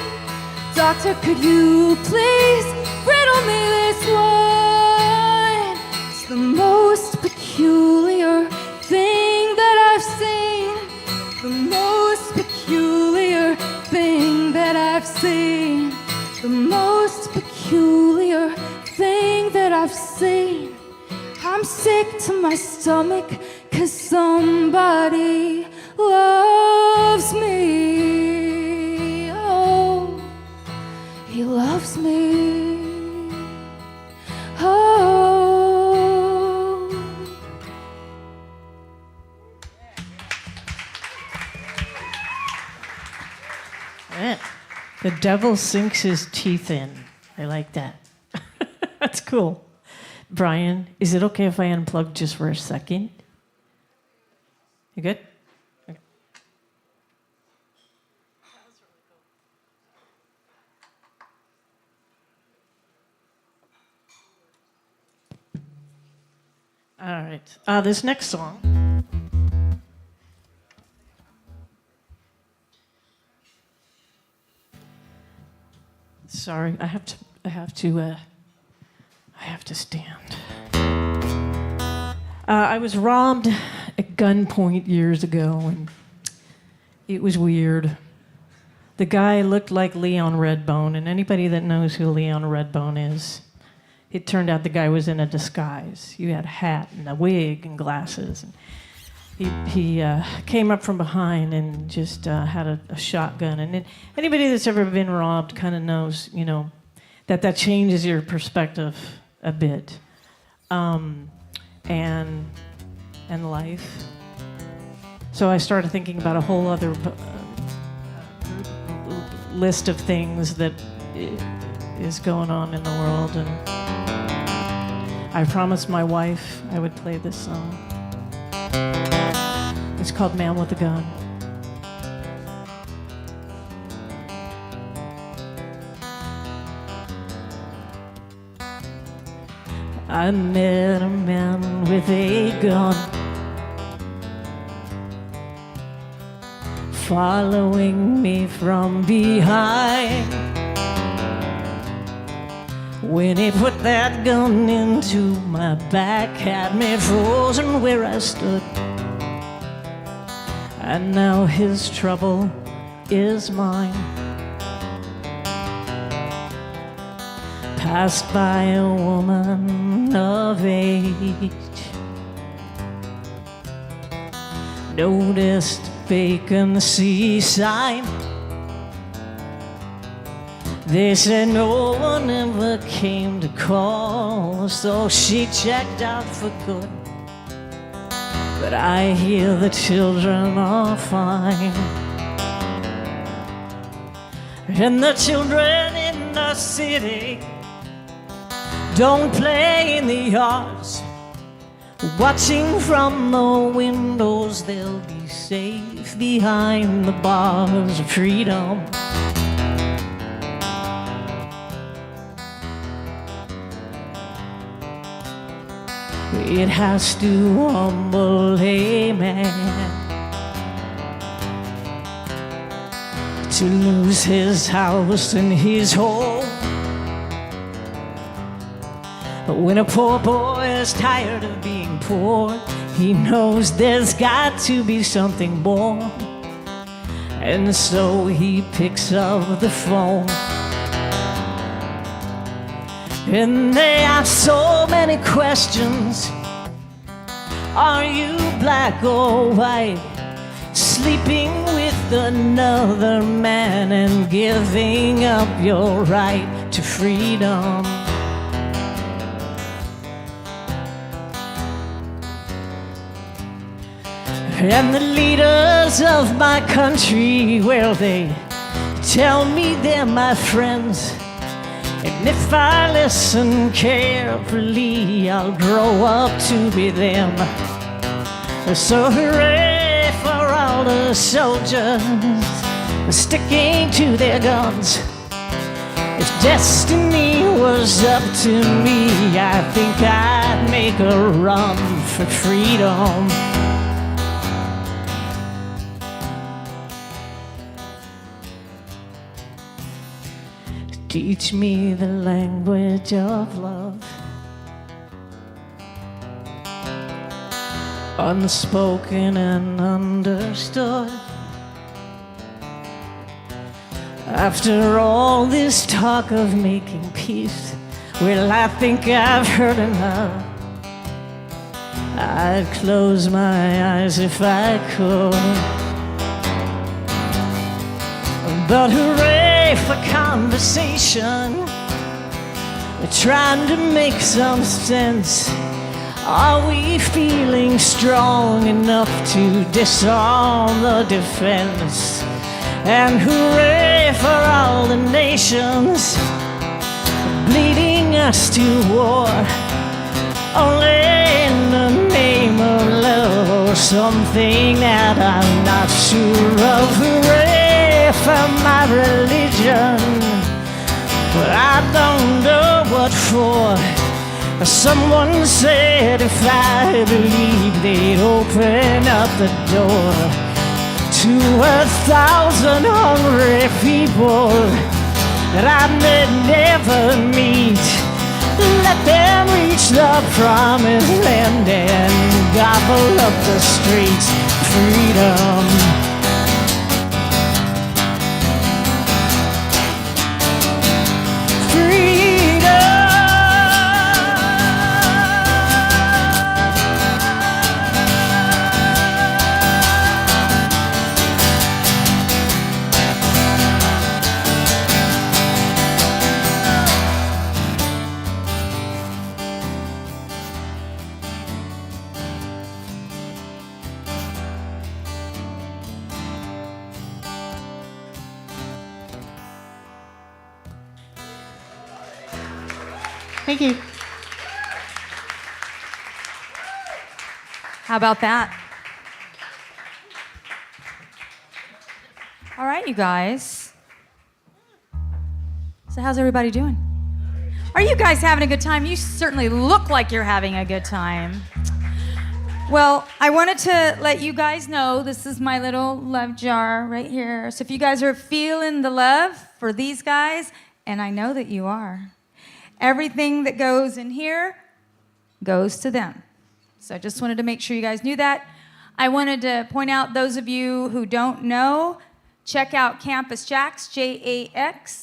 doctor, could you please riddle me this one? It's the most peculiar thing that I've seen. The most peculiar thing that I've seen. The most peculiar thing that I've seen. I'm sick to my stomach 'cause somebody loves me. Oh, he loves me. Oh. Yeah. The devil sinks his teeth in. I like that. That's cool. Brian, is it okay if I unplug just for a second? You good? Okay. All right. This next song. Sorry, I have to stand. I was robbed at gunpoint years ago, and it was weird. The guy looked like Leon Redbone, and anybody that knows who Leon Redbone is, it turned out the guy was in a disguise. You had a hat and a wig and glasses. And he came up from behind and just had a shotgun. And anybody that's ever been robbed kind of knows, you know, that changes your perspective a bit. And life. So I started thinking about a whole other list of things that is going on in the world, and I promised my wife I would play this song. It's called Man with a Gun. I met a man with a gun, following me from behind. When he put that gun into my back, had me frozen where I stood. And now his trouble is mine. Passed by a woman of age, noticed vacancy sign. They said no one ever came to call, so she checked out for good. But I hear the children are fine, and the children in the city don't play in the yards. Watching from the windows, they'll be safe behind the bars of freedom. It has to humble a man to lose his house and his home. But when a poor boy is tired of being poor, he knows there's got to be something more. And so he picks up the phone, and they ask so many questions. Are you black or white? Sleeping with another man and giving up your right to freedom. And the leaders of my country, well, they tell me they're my friends. And if I listen carefully, I'll grow up to be them. So hooray for all the soldiers sticking to their guns. If destiny was up to me, I think I'd make a run for freedom. Teach me the language of love, unspoken and understood. After all this talk of making peace, well, I think I've heard enough. I'd close my eyes if I could. But hooray for conversation, we're trying to make some sense. Are we feeling strong enough to disarm the defense? And hooray for all the nations bleeding us to war, only in the name of love, or something that I'm not sure of. Hooray for my religion, but I don't know what for. Someone said if I believed, they'd open up the door to 1,000 hungry people that I may never meet. Let them reach the promised land and gobble up the streets. Freedom. Thank you. How about that? All right, you guys. So how's everybody doing? Are you guys having a good time? You certainly look like you're having a good time. Well, I wanted to let you guys know this is my little love jar right here. So if you guys are feeling the love for these guys, and I know that you are, everything that goes in here goes to them. So I just wanted to make sure you guys knew that. I wanted to point out, those of you who don't know, check out CampusJax,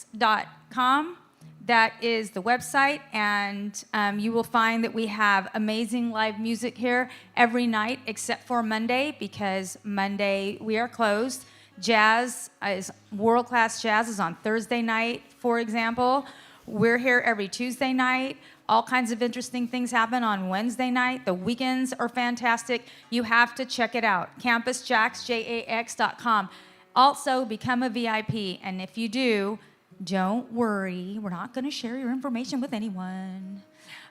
JAX.com. That is the website, and you will find that we have amazing live music here every night except for Monday, because Monday we are closed. Jazz is world-class jazz is on Thursday night, for example. We're here every Tuesday night. All kinds of interesting things happen on Wednesday night. The weekends are fantastic. You have to check it out. CampusJax, JAX.com. Also, become a VIP, and if you do, don't worry, we're not going to share your information with anyone.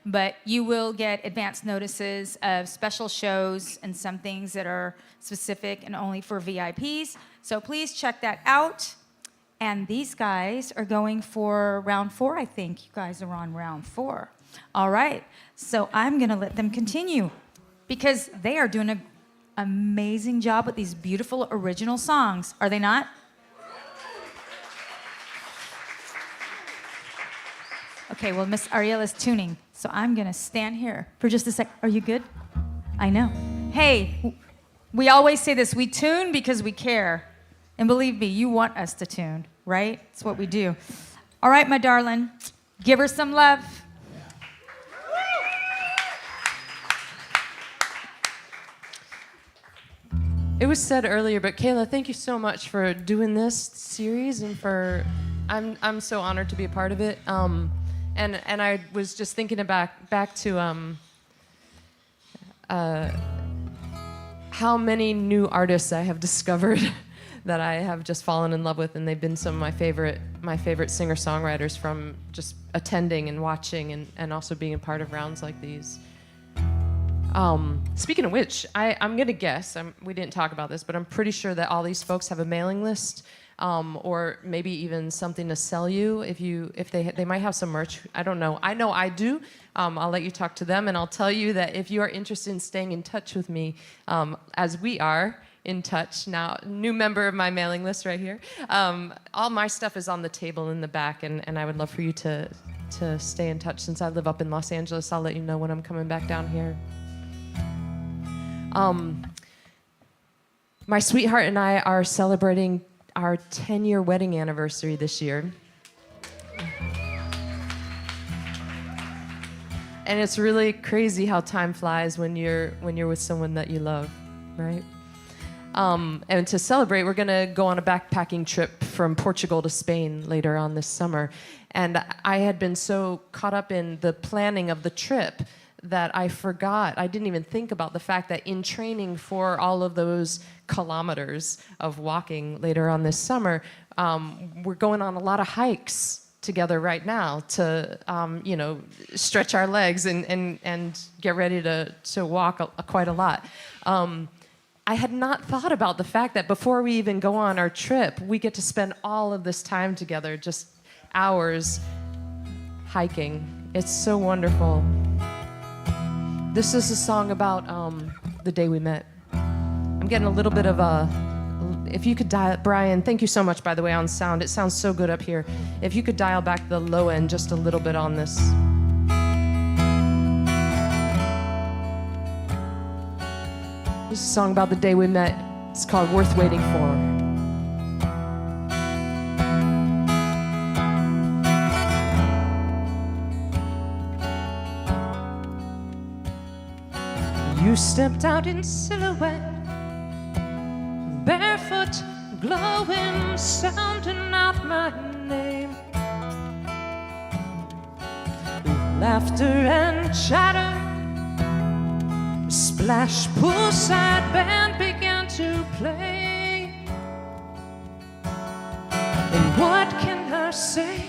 But you will get advance notices of special shows and some things that are specific and only for VIPs. So please check that out. And these guys are going for round 4, I think. You guys are on round 4. All right. So I'm going to let them continue because they are doing an amazing job with these beautiful original songs. Are they not? Okay, well, Miss Arielle is tuning, so I'm gonna stand here for just a sec. Are you good? I know. Hey, we always say this, we tune because we care. And believe me, you want us to tune, right? It's what we do. All right, my darling, give her some love. It was said earlier, but KAYLA, thank you so much for doing this series, and I'm so honored to be a part of it. And I was just thinking back to how many new artists I have discovered that I have just fallen in love with, and they've been some of my favorite singer songwriters from just attending and watching and also being a part of rounds like these. Speaking of which, I'm gonna guess, we didn't talk about this, but I'm pretty sure that all these folks have a mailing list. Or maybe even something to sell you if they might have some merch. I don't know. I know I do. I'll let you talk to them, and I'll tell you that if you are interested in staying in touch with me, as we are in touch now, new member of my mailing list right here. All my stuff is on the table in the back, and I would love for you to stay in touch. Since I live up in Los Angeles, I'll let you know when I'm coming back down here. My sweetheart and I are celebrating our 10-year wedding anniversary this year. And it's really crazy how time flies when you're with someone that you love, right? And to celebrate, we're gonna go on a backpacking trip from Portugal to Spain later on this summer. And I had been so caught up in the planning of the trip that I didn't even think about the fact that in training for all of those kilometers of walking later on this summer, we're going on a lot of hikes together right now to, stretch our legs and get ready to walk quite a lot. I had not thought about the fact that before we even go on our trip, we get to spend all of this time together, just hours hiking. It's so wonderful. This is a song about the day we met. I'm getting a little bit of if you could dial, Brian, thank you so much, by the way, on sound. It sounds so good up here. If you could dial back the low end just a little bit on this. This is a song about the day we met. It's called Worth Waiting For. You stepped out in silhouette, barefoot, glowing, sounding out my name. Laughter and chatter, splash, poolside band began to play. And what can I say?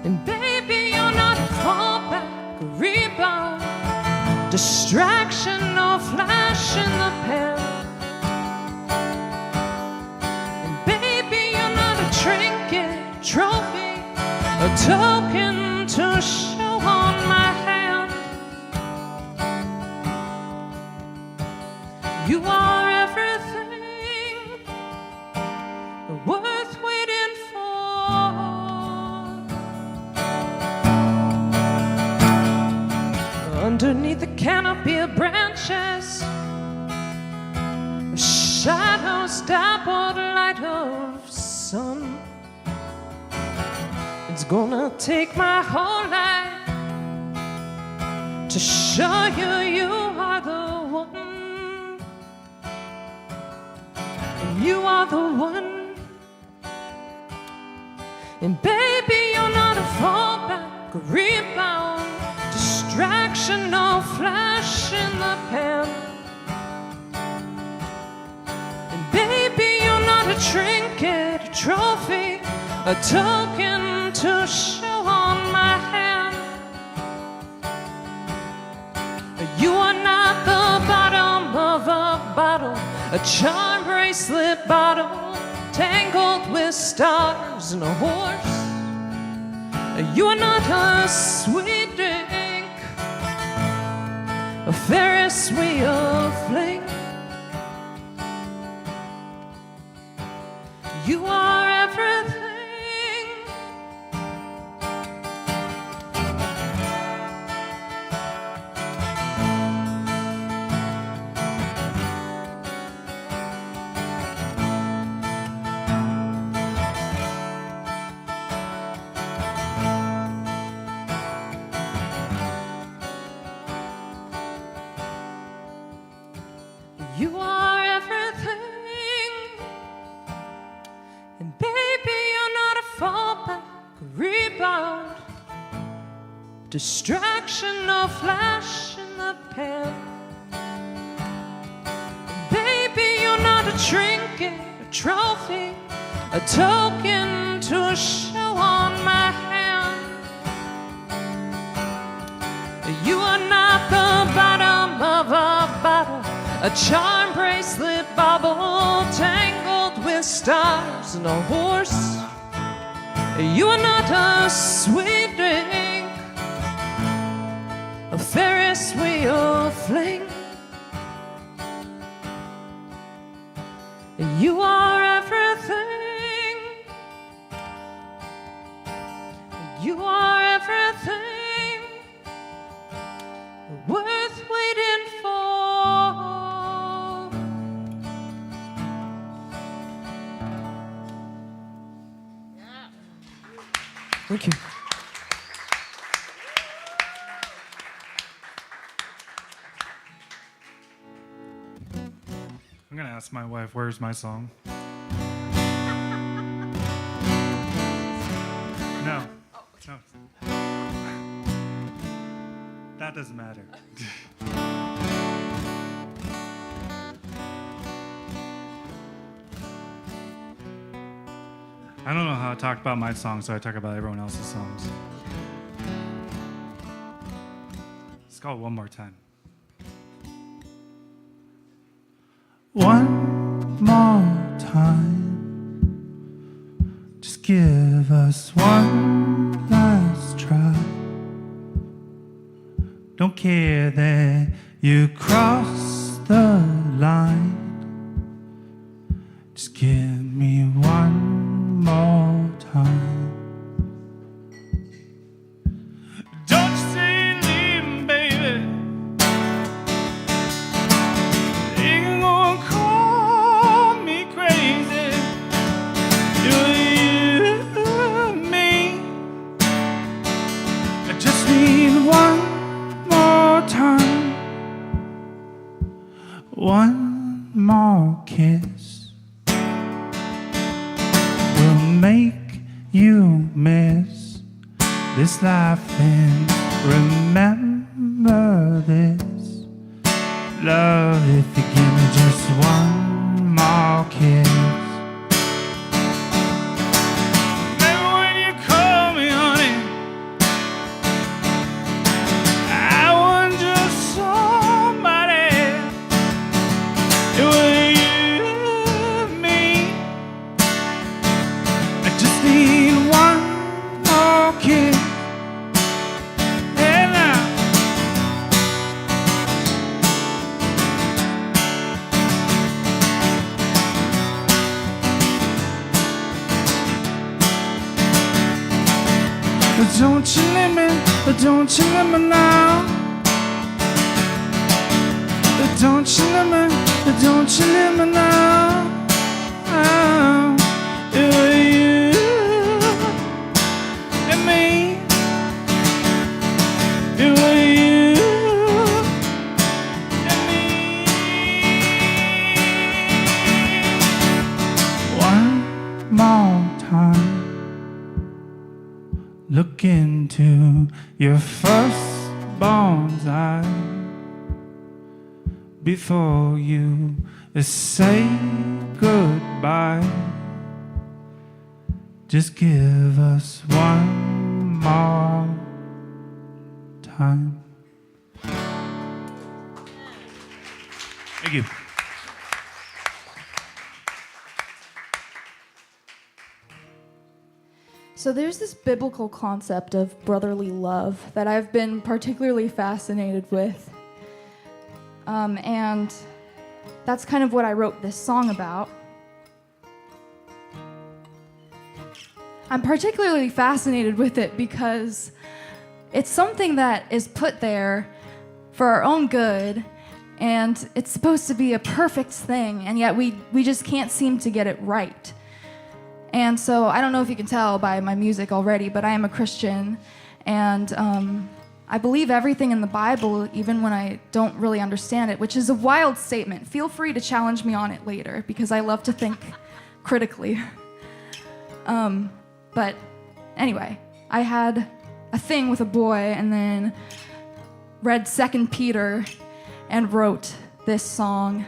And baby, distraction, no flash in the pan. And baby, you're not a trinket, trophy, a token to show on my hand. You are everything worth waiting for. Underneath the canopy of branches, shadows dappled light of sun. It's gonna take my whole life to show you you are the one. And you are the one. And baby, you're not a fallback, a rebound, distraction, no flash in the pan. And baby, you're not a trinket, a trophy, a token to show on my hand. You are not the bottom of a bottle, a charm bracelet bottle, tangled with stars and a horse. You are not a sweet drink, a Ferris wheel fling. You are everything. You are everything. And baby, you're not a fallback, a rebound, distraction, no flash in the pan. And baby, you're not a trinket, a trophy, a token to show on my hand. You are not the bottom of a bottle, a charm bracelet bauble, tangled with stars and a horse. You are not a sweet drink, a Ferris wheel fling. You are everything. You are everything worth waiting for. Thank you. I'm gonna ask my wife, where's my song? No. No. That doesn't matter. I don't know how to talk about my songs, so I talk about everyone else's songs. Let's go one more time. One more time. Just give us one last try. Don't care that you crossed the line. Just give me one more time. Don't you say leave, baby. You can go and call me crazy. You and me. I just need one more time. One more kiss will make you miss this life and remember this. Love, if you give me just one more kiss. Remember when you called me, honey? I wasn't just so don't you leave me, don't you leave me now. Don't you leave me, don't you leave me now. It was you and me. It was you and me. One more time, look into your firstborn's eye before you say goodbye. Just give us one more time. Thank you. So there's this biblical concept of brotherly love that I've been particularly fascinated with. And that's kind of what I wrote this song about. I'm particularly fascinated with it because it's something that is put there for our own good, and it's supposed to be a perfect thing, and yet we just can't seem to get it right. And so I don't know if you can tell by my music already, but I am a Christian, and I believe everything in the Bible, even when I don't really understand it, which is a wild statement. Feel free to challenge me on it later, because I love to think critically. But anyway, I had a thing with a boy and then read 2 Peter and wrote this song,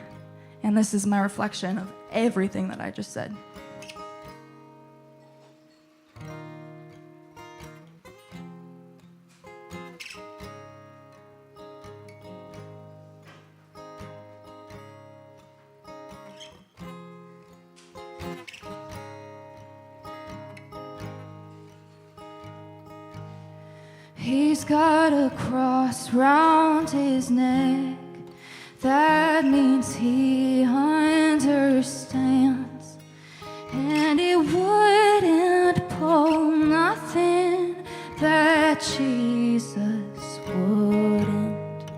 and this is my reflection of everything that I just said. He's got a cross round his neck. That means he understands. And it wouldn't pull nothing that Jesus wouldn't.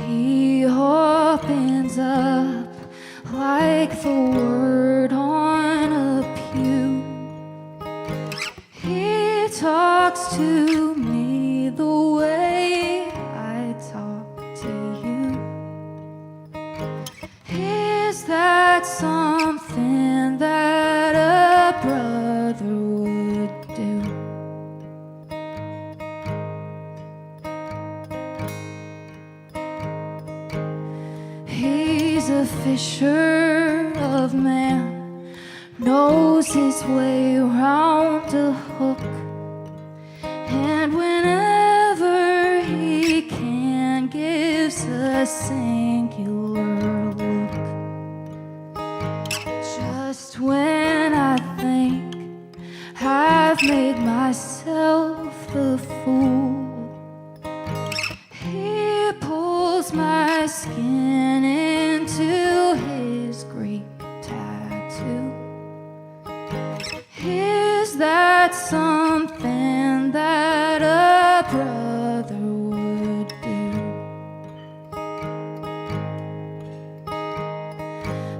He opens up like the word on a pew. He talks to me the way I talk to you. Is that something that a brother would do? He's a fisher of man, knows his way around a hook. And whenever he can, gives a singular look. Just when I think I've made myself the fool, he pulls my skin into his Greek tattoo. Is that something that a brother would do?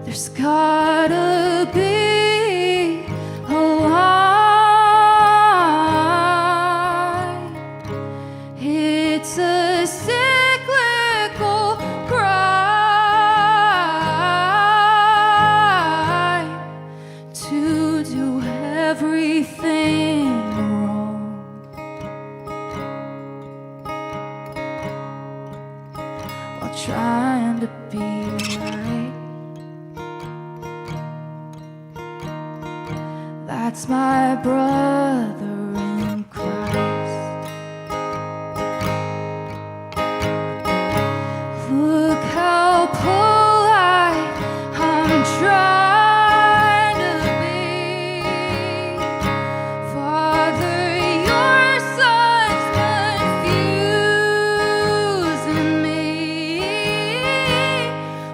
There's gotta be a line. It's a cyclical crime to do everything wrong while trying to be right. That's my brother in Christ. Look how polite I'm trying to be. Father, your son's confusing me.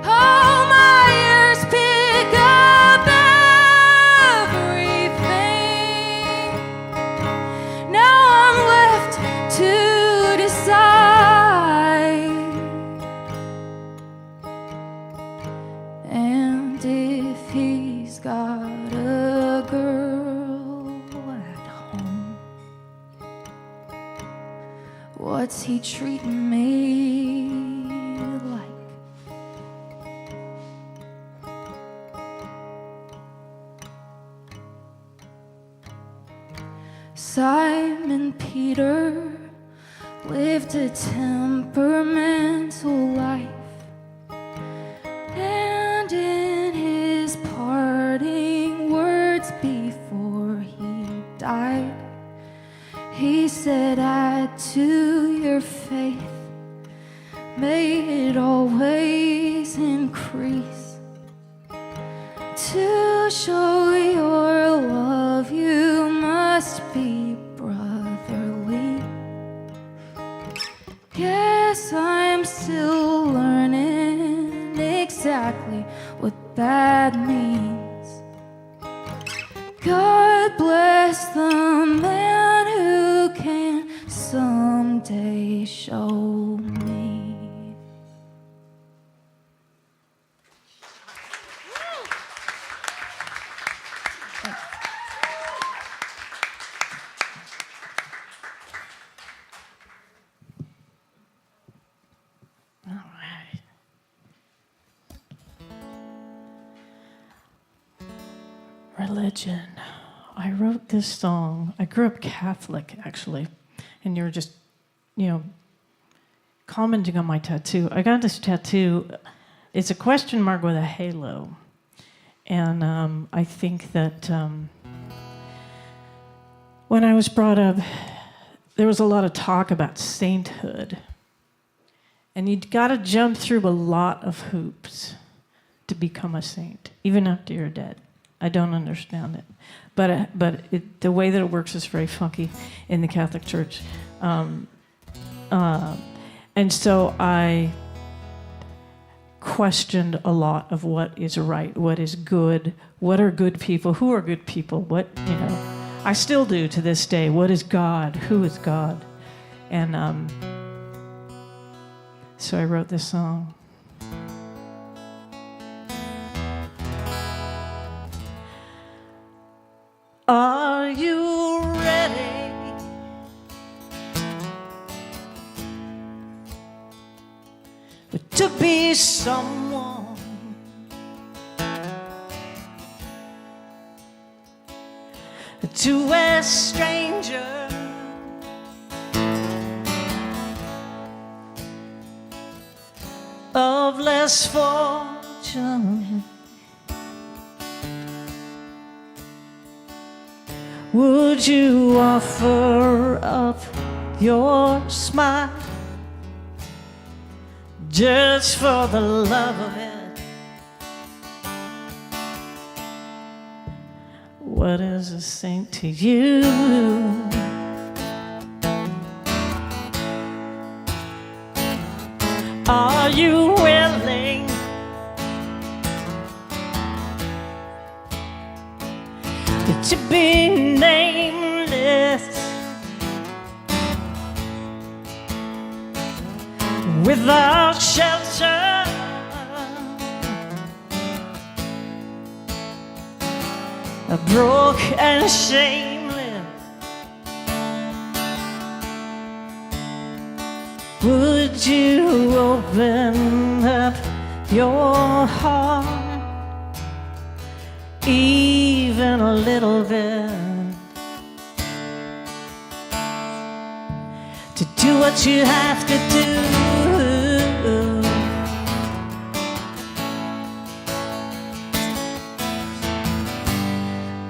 Oh, my ears pick up everything. What's he treating me like? Simon Peter lived a temperamental life, and in his parting words before he died, he said, add to your faith, may it always increase. To show your love, you must be brotherly. Yes, I'm still learning exactly what that means. God bless the man who can someday show me. All right. Religion. I wrote this song. I grew up Catholic, actually, and you were just, commenting on my tattoo. I got this tattoo. It's a question mark with a halo, and I think that when I was brought up, there was a lot of talk about sainthood. And you've got to jump through a lot of hoops to become a saint, even after you're dead. I don't understand it. But the way that it works is very funky in the Catholic Church. And so I questioned a lot of what is right, what is good, what are good people, who are good people, I still do to this day. What is God? Who is God? And so I wrote this song. Are you ready to be someone to a stranger? Of less fortune, would you offer up your smile just for the love of it? What is a saint to you? Are you willing to be nameless without shelter? Broke and shameless, would you open up your heart even a little bit to do what you have to do?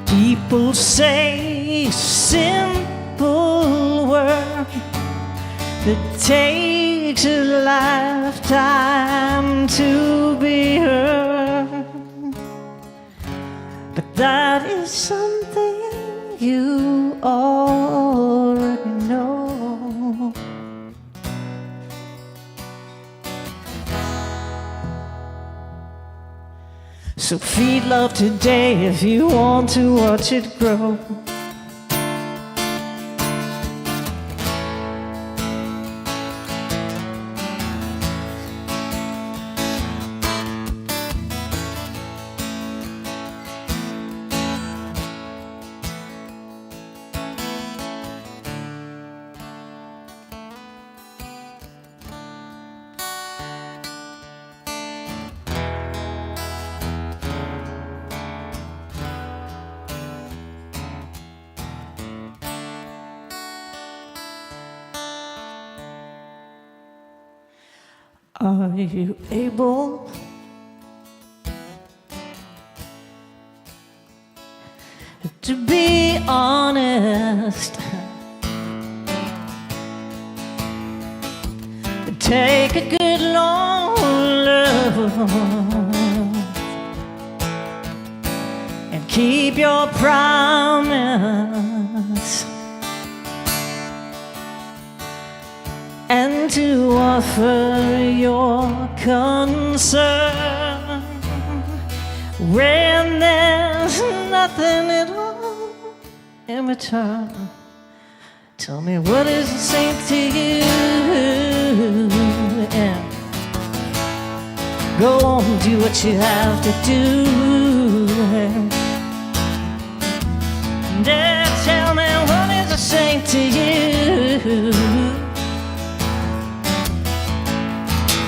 People say simple work that takes a lifetime to be heard, but that is something you already know. So feed love today if you want to watch it grow. Are you able to be honest? Take a good long look and keep your promise, and to offer your concern when there's nothing at all in return. Tell me, what is a saint to you? And go on, do what you have to do. And tell me, what is a saint to you?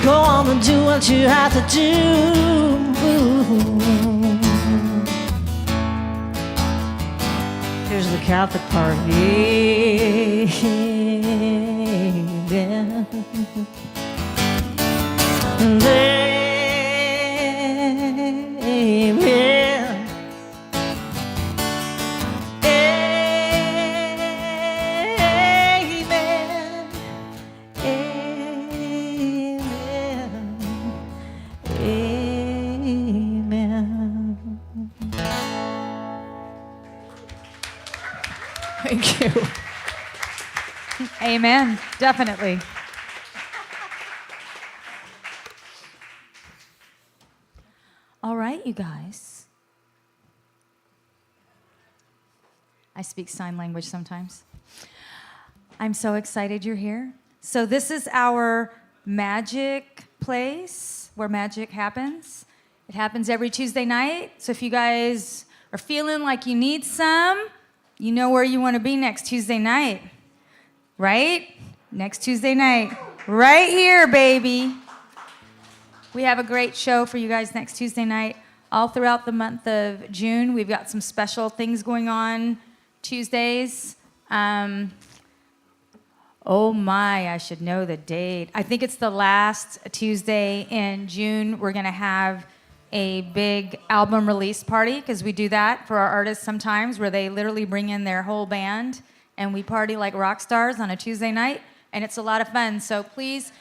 Go on and do what you have to do. Here's the Catholic part. Amen. Amen. Thank you. Amen. Definitely. All right, you guys. I speak sign language sometimes. I'm so excited you're here. So this is our magic place where magic happens. It happens every Tuesday night. So if you guys are feeling like you need some, you know where you want to be next Tuesday night, right? Next Tuesday night, right here, baby. We have a great show for you guys next Tuesday night. All throughout the month of June, we've got some special things going on Tuesdays. Oh my, I should know the date. I think it's the last Tuesday in June. We're gonna have a big album release party, because we do that for our artists sometimes, where they literally bring in their whole band and we party like rock stars on a Tuesday night, and it's a lot of fun. So please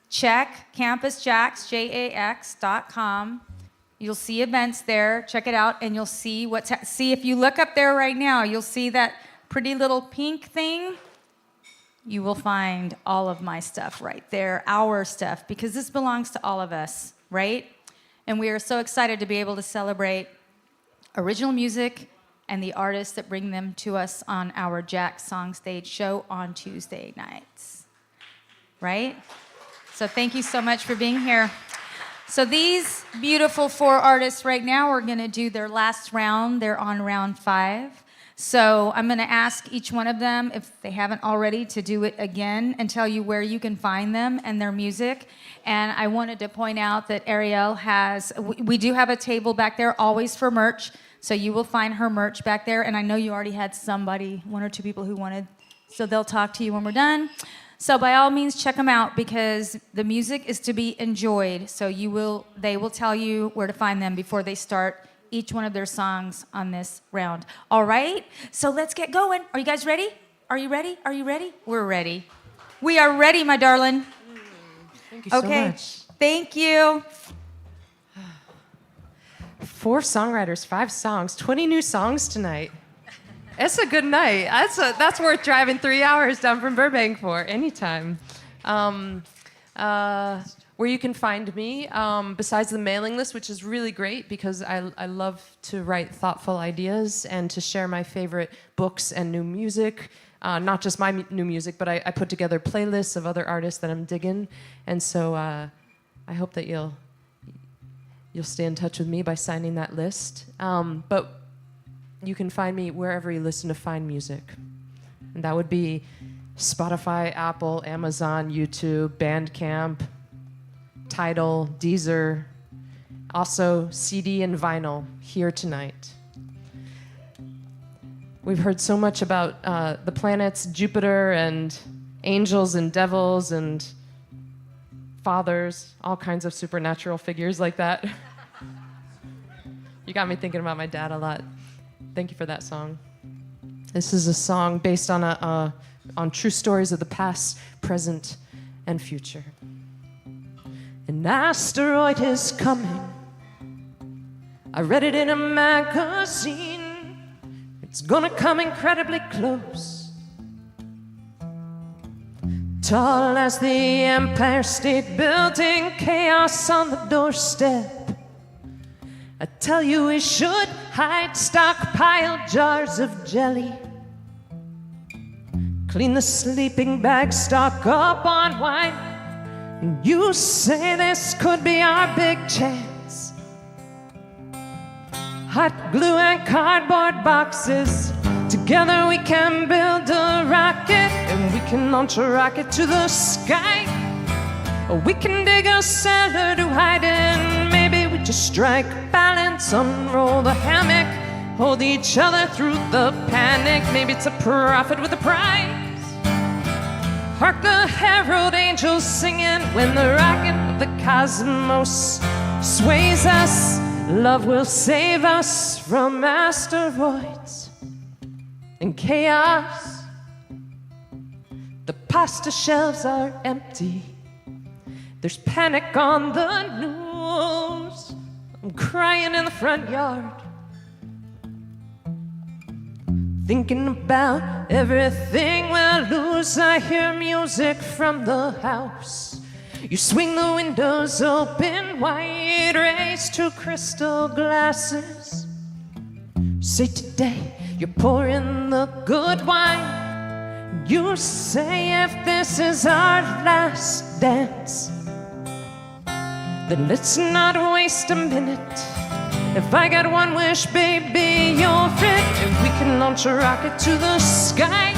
check campusjax.com. You'll see events there. Check it out, and you'll see see if you look up there right now, you'll see that pretty little pink thing. You will find all of my stuff right there, our stuff, because this belongs to all of us, right? And we are so excited to be able to celebrate original music and the artists that bring them to us on our JAX SongStage show on Tuesday nights, right? So thank you so much for being here. So these beautiful 4 artists right now are gonna do their last round. They're on round 5. So I'm gonna ask each one of them, if they haven't already, to do it again and tell you where you can find them and their music. And I wanted to point out that Arielle we do have a table back there always for merch. So you will find her merch back there. And I know you already had somebody, 1 or 2 people who wanted, so they'll talk to you when we're done. So by all means, check them out, because the music is to be enjoyed. So they will tell you where to find them before they start each one of their songs on this round. All right, so let's get going. Are you guys ready? Are you ready? Are you ready? We're ready. We are ready, my darling. Thank you so much. Thank you. 4 songwriters, 5 songs, 20 new songs tonight. It's a good night. That's worth driving 3 hours down from Burbank for, anytime. Where you can find me, besides the mailing list, which is really great because I love to write thoughtful ideas and to share my favorite books and new music. Not just my new music, but I put together playlists of other artists that I'm digging. And so I hope that you'll stay in touch with me by signing that list. But you can find me wherever you listen to fine music. And that would be Spotify, Apple, Amazon, YouTube, Bandcamp, Tidal, Deezer, also CD and vinyl here tonight. We've heard so much about the planets, Jupiter, and angels and devils and fathers, all kinds of supernatural figures like that. You got me thinking about my dad a lot. Thank you for that song. This is a song based on on true stories of the past, present, and future. An asteroid is coming. I read it in a magazine. It's gonna come incredibly close. Tall as the Empire State Building, chaos on the doorstep. I tell you we should hide, stockpile jars of jelly. Clean the sleeping bag, stock up on wine. And you say this could be our big chance. Hot glue and cardboard boxes. Together we can build a rocket, and we can launch a rocket to the sky. Or we can dig a cellar to hide in. Maybe we just strike balance, unroll the hammock, hold each other through the panic. Maybe it's a prophet with a prize. Hark the herald angels singing when the rocket of the cosmos sways us. Love will save us from asteroids and chaos. The pasta shelves are empty. There's panic on the news. I'm crying in the front yard, thinking about everything we'll lose. I hear music from the house. You swing the windows open wide, raise two crystal glasses. Say today you're pouring the good wine. You say if this is our last dance, then let's not waste a minute. If I got one wish, baby, you're it. If we can launch a rocket to the sky,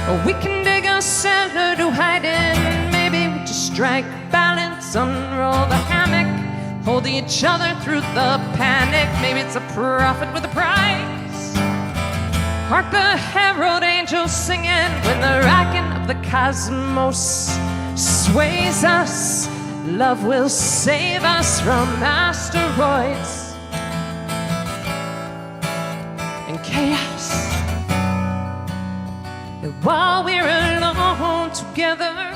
or we can dig a cellar to hide in. Maybe we just strike balance, unroll the hammock, hold each other through the panic. Maybe it's a prophet with a prize. Hark the herald angels singing when the rocking of the cosmos sways us. Love will save us from asteroids and chaos. And while we're alone together,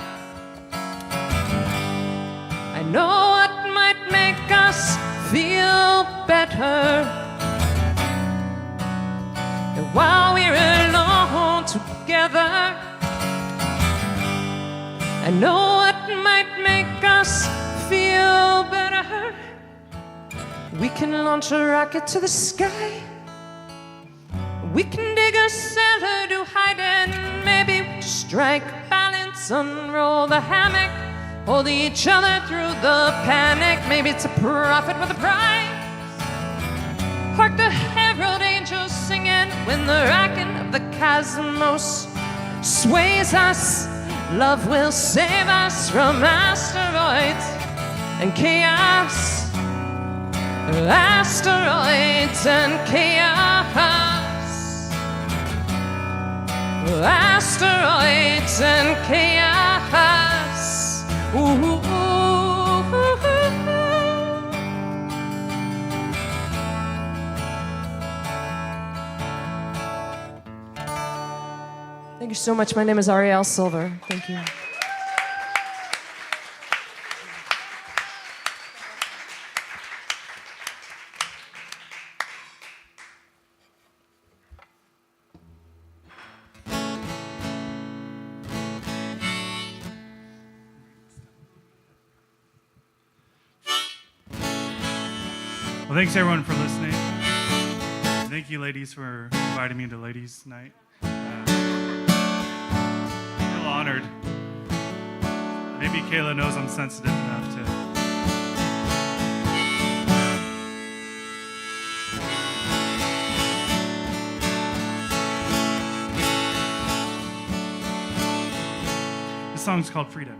I know what might make us feel better. And while we're alone together, I know what might make us feel better. We can launch a rocket to the sky. We can dig a cellar to hide in. Maybe we just strike balance, unroll the hammock, hold each other through the panic. Maybe it's a prophet with a prize. Hark the herald angels singing when the rocking of the cosmos sways us. Love will save us from asteroids and chaos. Asteroids and chaos. Asteroids and chaos. Ooh. Thank you so much. My name is Arielle Silver. Thank you. Well, thanks everyone for listening. Thank you, ladies, for inviting me to Ladies' Night. I feel honored. Maybe KAYLA knows I'm sensitive enough to. This song's called Freedom.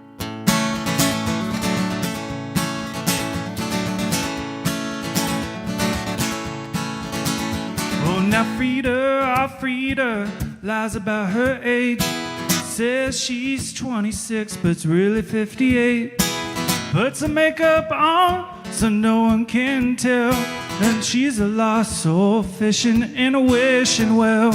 Oh, now Frida, our Frida, lies about her age. Says she's 26, but's really 58. Put some makeup on so no one can tell that she's a lost soul fishing in a wishing well.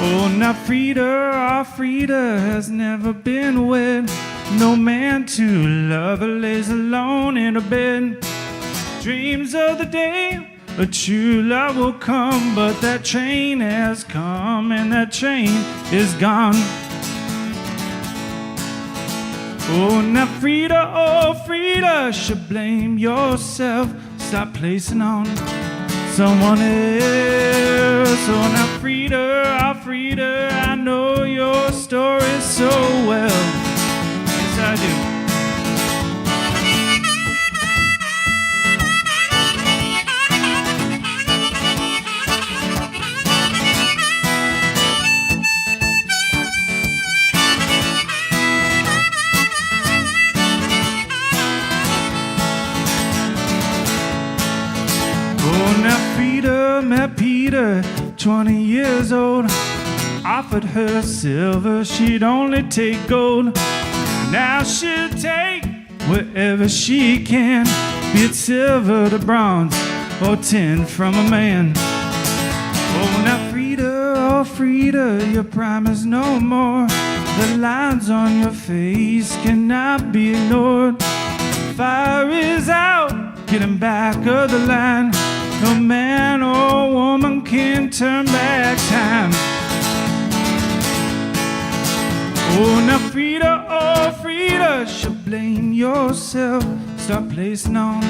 Oh, now Frida, our Frida has never been wed. No man to love her lays alone in her bed. Dreams of the day a true love will come, but that train has come and that train is gone. Oh, now Frida, oh Frida, should blame yourself. Stop placing on someone else. Oh, now Frida, oh Frida, I know your story so well. Yes, I do. Oh, now Frida met Peter, 20 years old. Offered her silver, she'd only take gold. Now she'll take whatever she can, be it silver to bronze or tin from a man. Oh, now Frida, oh Frida, your prime is no more. The lines on your face cannot be ignored. Fire is out, getting back of the line. No man or woman can turn back time. Oh, now Frida, oh Frida, should blame yourself. Stop placing on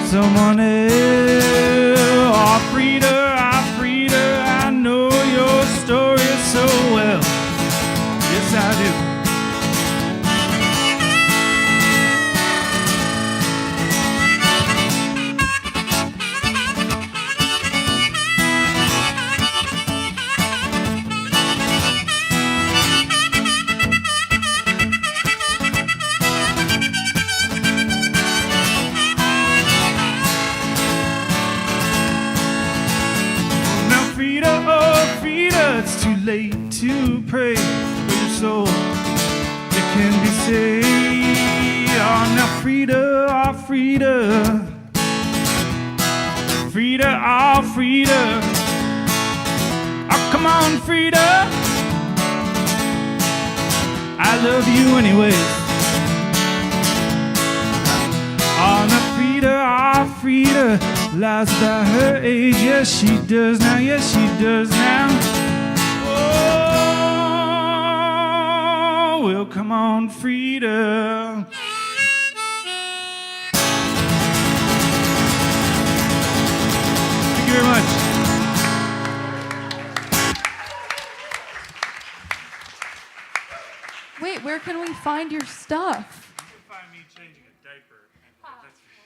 someone else. Oh, Frida, oh Frida, I know your story so well. Yes, I do. It's too late to pray for your soul that can be saved. Oh, now Frida, oh Frida, Frida, oh Frida, oh come on Frida, I love you anyways. Oh, now Frida, oh Frida, lies about her age, yes she does now, yes she does now. Well, come on, Frida. Thank you very much. Wait, where can we find your stuff? You can find me changing a diaper.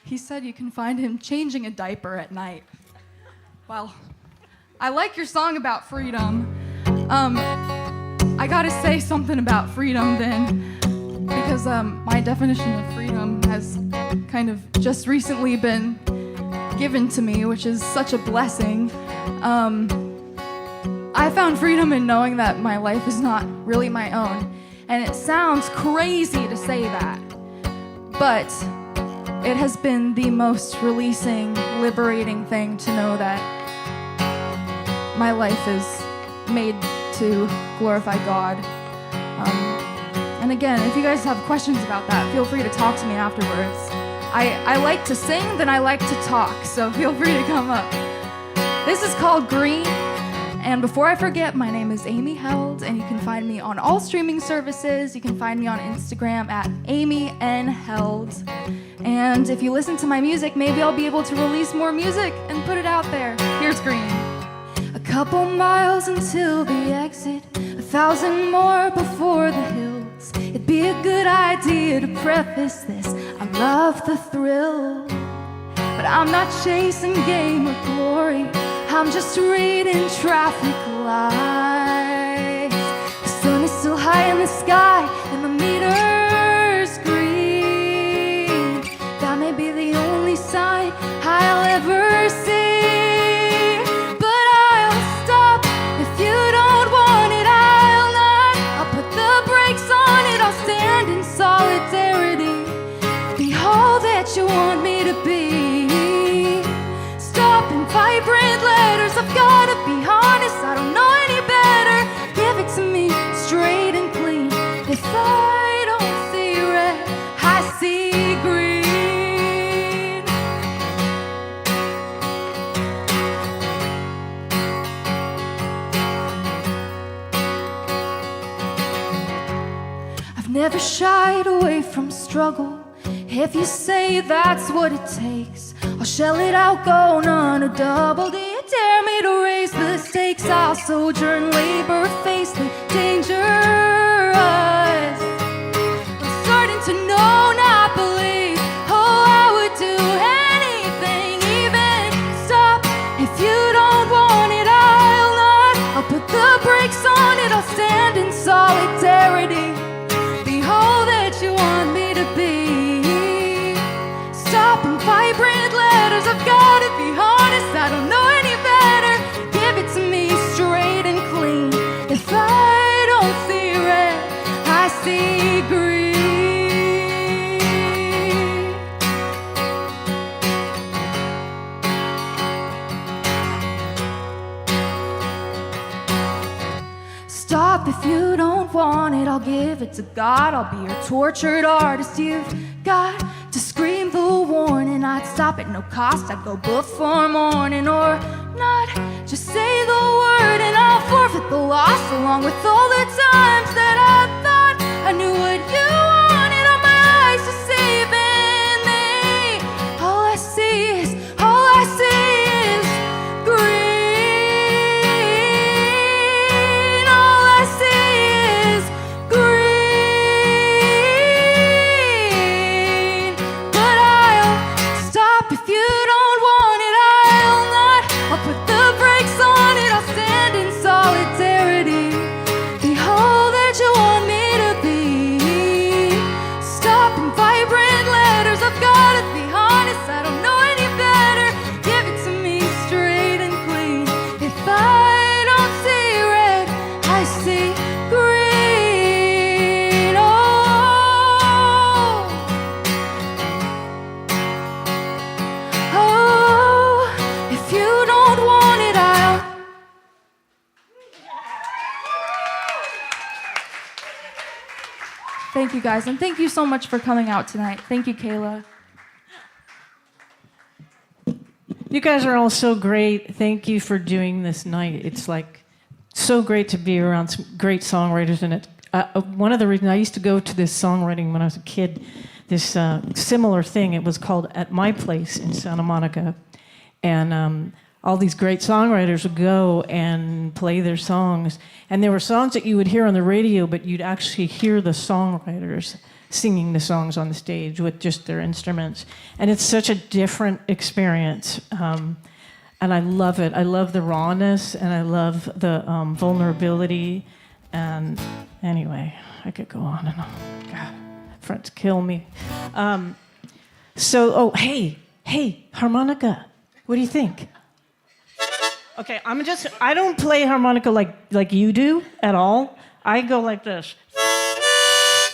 He said you can find him changing a diaper at night. Well, I like your song about freedom. I gotta say something about freedom then, because my definition of freedom has kind of just recently been given to me, which is such a blessing. I found freedom in knowing that my life is not really my own. And it sounds crazy to say that, but it has been the most releasing, liberating thing to know that my life is made to glorify God. And again, if you guys have questions about that, feel free to talk to me afterwards. I like to sing, then I like to talk, so feel free to come up. This is called Green, and before I forget, my name is Amy Held, and you can find me on all streaming services. You can find me on Instagram at Amy N. Held. And if you listen to my music, maybe I'll be able to release more music and put it out there. Here's Green. A couple miles until the exit, 1,000 more before the hills. It'd be a good idea to preface this. I love the thrill, but I'm not chasing game or glory. I'm just reading traffic lights. The sun is still high in the sky and the meter's green. That may be the only sign I'll ever see. If you don't want it, I'll not. I'll put the brakes on it, I'll stand and never shied away from struggle. If you say that's what it takes, I'll shell it out, go none or double. Do you dare me to raise the stakes? I'll sojourn, labor, face the dangerous. I'm starting to know, not believe. Oh, I would do anything, even stop. If you don't want it, I'll not. I'll put the brakes on it, I'll stand in solidarity. Be all that you want me to be. Stop and vibrant letters, I've gotta be honest, I don't know any better. Give it to me straight and clean. If I don't see red, I see green. Stop if you don't want it, I'll give it to God. I'll be your tortured artist. You've got to scream the warning. I'd stop at no cost, I'd go before morning or not. Just say the word and I'll forfeit the loss, along with all the times that I thought I knew what you wanted. On my eyes deceiving me. All I see is green. All I see is green. But I'll stop if you don't want it, I'll not. I'll put the brakes on it, I'll stand in solidarity. Be all that you want me to be. Stop and vibrant letters, I've gotta be honest, I don't know any better. Give it to me straight and clean. If I don't see red, I see green. Oh, oh, if you don't want it, I'll. Thank you guys, and thank you so much for coming out tonight. Thank you, KAYLA. You guys are all so great. Thank you for doing this night. It's like so great to be around some great songwriters. And it, one of the reasons I used to go to this songwriting when I was a kid, this similar thing. It was called At My Place in Santa Monica, and all these great songwriters would go and play their songs. And there were songs that you would hear on the radio, but you'd actually hear the songwriters singing the songs on the stage with just their instruments. And it's such a different experience. And I love it. I love the rawness, and I love the vulnerability. And anyway, I could go on and on. God, friends kill me. Hey, harmonica. What do you think? Okay, I don't play harmonica like you do at all. I go like this,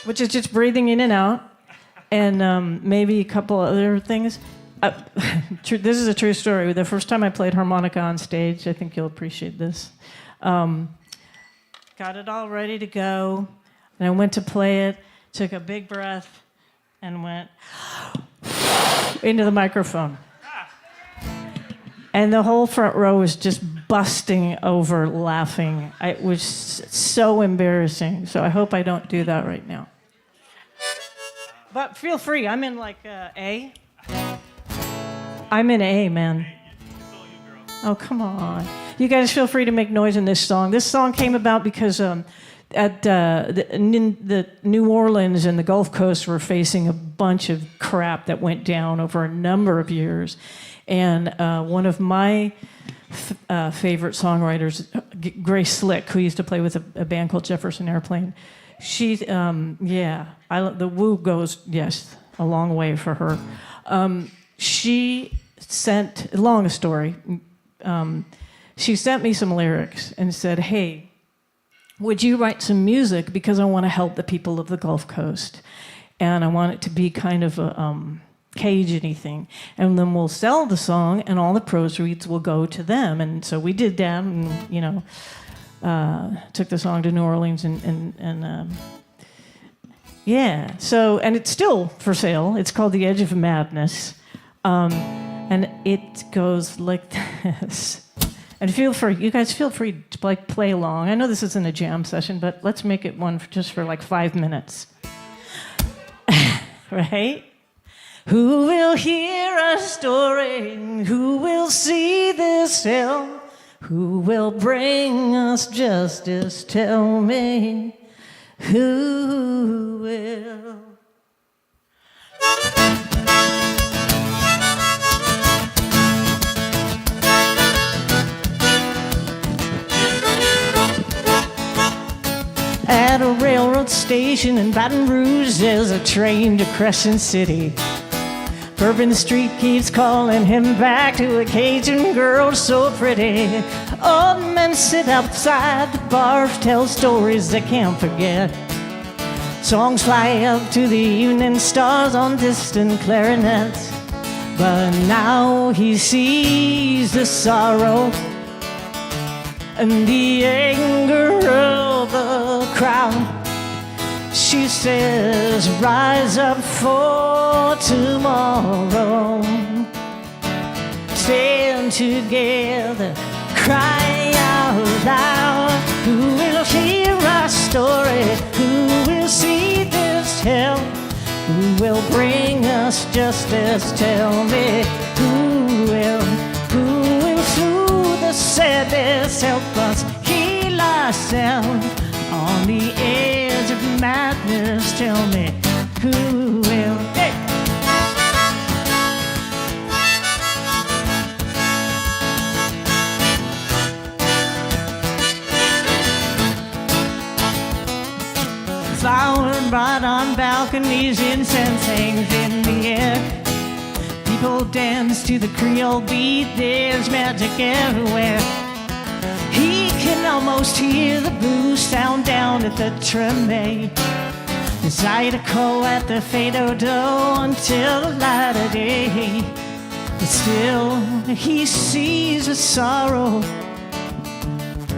which is just breathing in and out, and maybe a couple other things. This is a true story. The first time I played harmonica on stage, I think you'll appreciate this. Got it all ready to go, and I went to play it, took a big breath, and went into the microphone. And the whole front row was just busting over laughing. It was so embarrassing. So I hope I don't do that right now. But feel free. I'm in like A. I'm in A, man. Oh, come on. You guys feel free to make noise in this song. This song came about because at the New Orleans and the Gulf Coast were facing a bunch of crap that went down over a number of years. And one of my favorite songwriters, Grace Slick, who used to play with a band called Jefferson Airplane, she, the woo goes, yes, a long way for her. She sent, long story, she sent me some lyrics and said, hey, would you write some music, because I want to help the people of the Gulf Coast. And I want it to be kind of a Cajun-y thing. And then we'll sell the song and all the proceeds will go to them. And so we did that, and, took the song to New Orleans and so, and it's still for sale. It's called The Edge of Madness. And it goes like this. And you guys feel free to play along. I know this isn't a jam session, but let's make it one just for like 5 minutes. right? Who will hear our story? Who will see this hell? Who will bring us justice? Tell me, who will? At a railroad station in Baton Rouge, there's a train to Crescent City. Bourbon Street keeps calling him back to a Cajun girl so pretty. Old men sit outside the bar, tell stories they can't forget. Songs fly up to the evening stars on distant clarinets. But now he sees the sorrow and the anger of the crowd. She says, rise up for tomorrow. Stand together, cry out loud. Who will hear our story? Who will see this hell? Who will bring us justice? Tell me, who will through the sadness help us heal ourselves on the edge of madness? Tell me, who will? Hey! Flowers brought on balconies, incense hangs in the air. People dance to the Creole beat, there's magic everywhere. He can almost hear the blues sound down at the Treme. The Zydeco at the Fado Do until the light of day. But still he sees the sorrow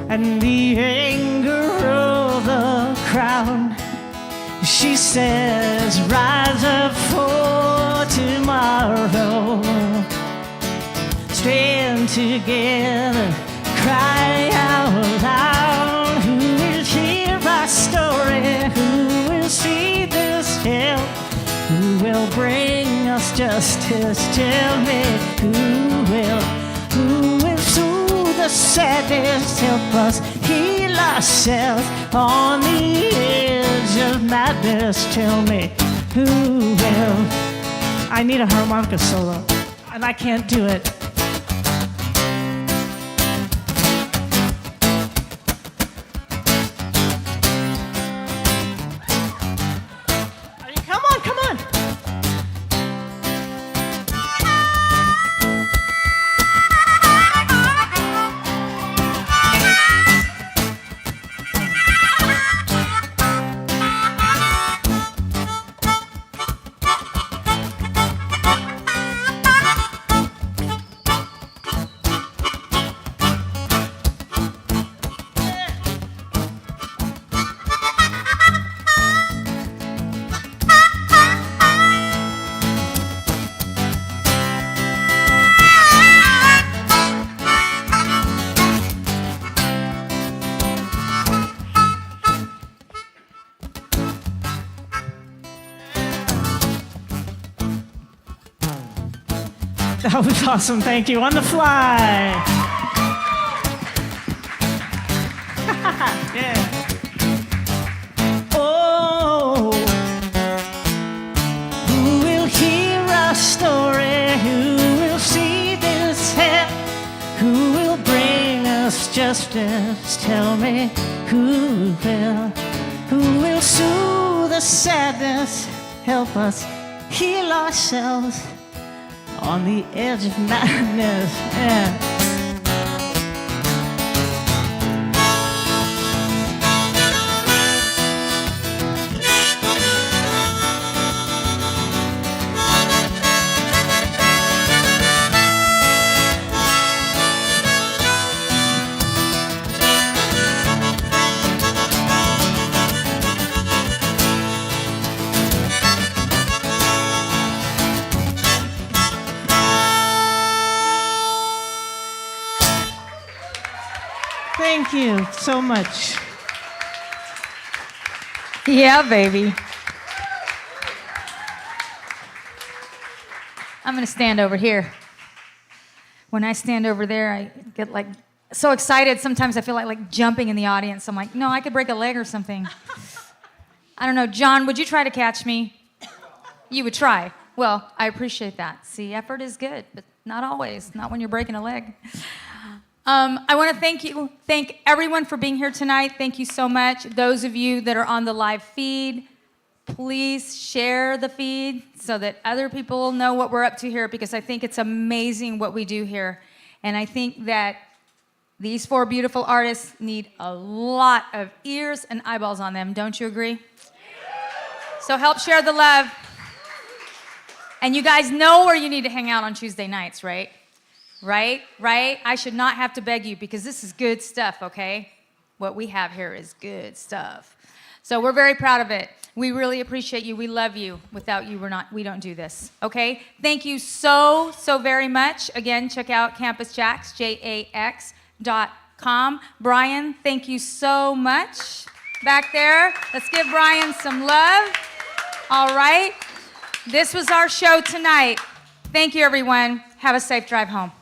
and the anger of the crowd. She says, rise up for tomorrow. Stand together, cry out loud. Who will hear our story? Who will see this hell? Who will bring us justice? Tell me, who will through the sadness help us heal ourselves on the edge of madness? Tell me, who will? I need a harmonica solo, and I can't do it. Come on, come on. That was awesome, thank you. On the fly. Yeah. Oh, who will hear our story? Who will see this hell? Who will bring us justice? Tell me, who will? Who will soothe the sadness? Help us heal ourselves on the edge of madness. Yeah. Thank you so much. Yeah, baby. I'm gonna stand over here. When I stand over there, I get like so excited. Sometimes I feel like jumping in the audience. I'm like, no, I could break a leg or something. I don't know. John, would you try to catch me? You would try. Well, I appreciate that. See, effort is good, but not always. Not when you're breaking a leg. I want to thank everyone for being here tonight. Thank you so much. Those of you that are on the live feed, please share the feed so that other people know what we're up to here, because I think it's amazing what we do here. And I think that these four beautiful artists need a lot of ears and eyeballs on them. Don't you agree? So help share the love. And you guys know where you need to hang out on Tuesday nights, right? Right? I should not have to beg you, because this is good stuff, okay? What we have here is good stuff. So we're very proud of it. We really appreciate you. We love you. Without you, we don't do this, okay? Thank you so very much. Again, check out Campus JAX, JAX.com. Brian, thank you so much back there. Let's give Brian some love. All right. This was our show tonight. Thank you, everyone. Have a safe drive home.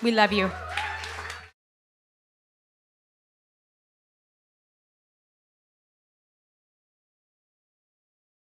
We love you.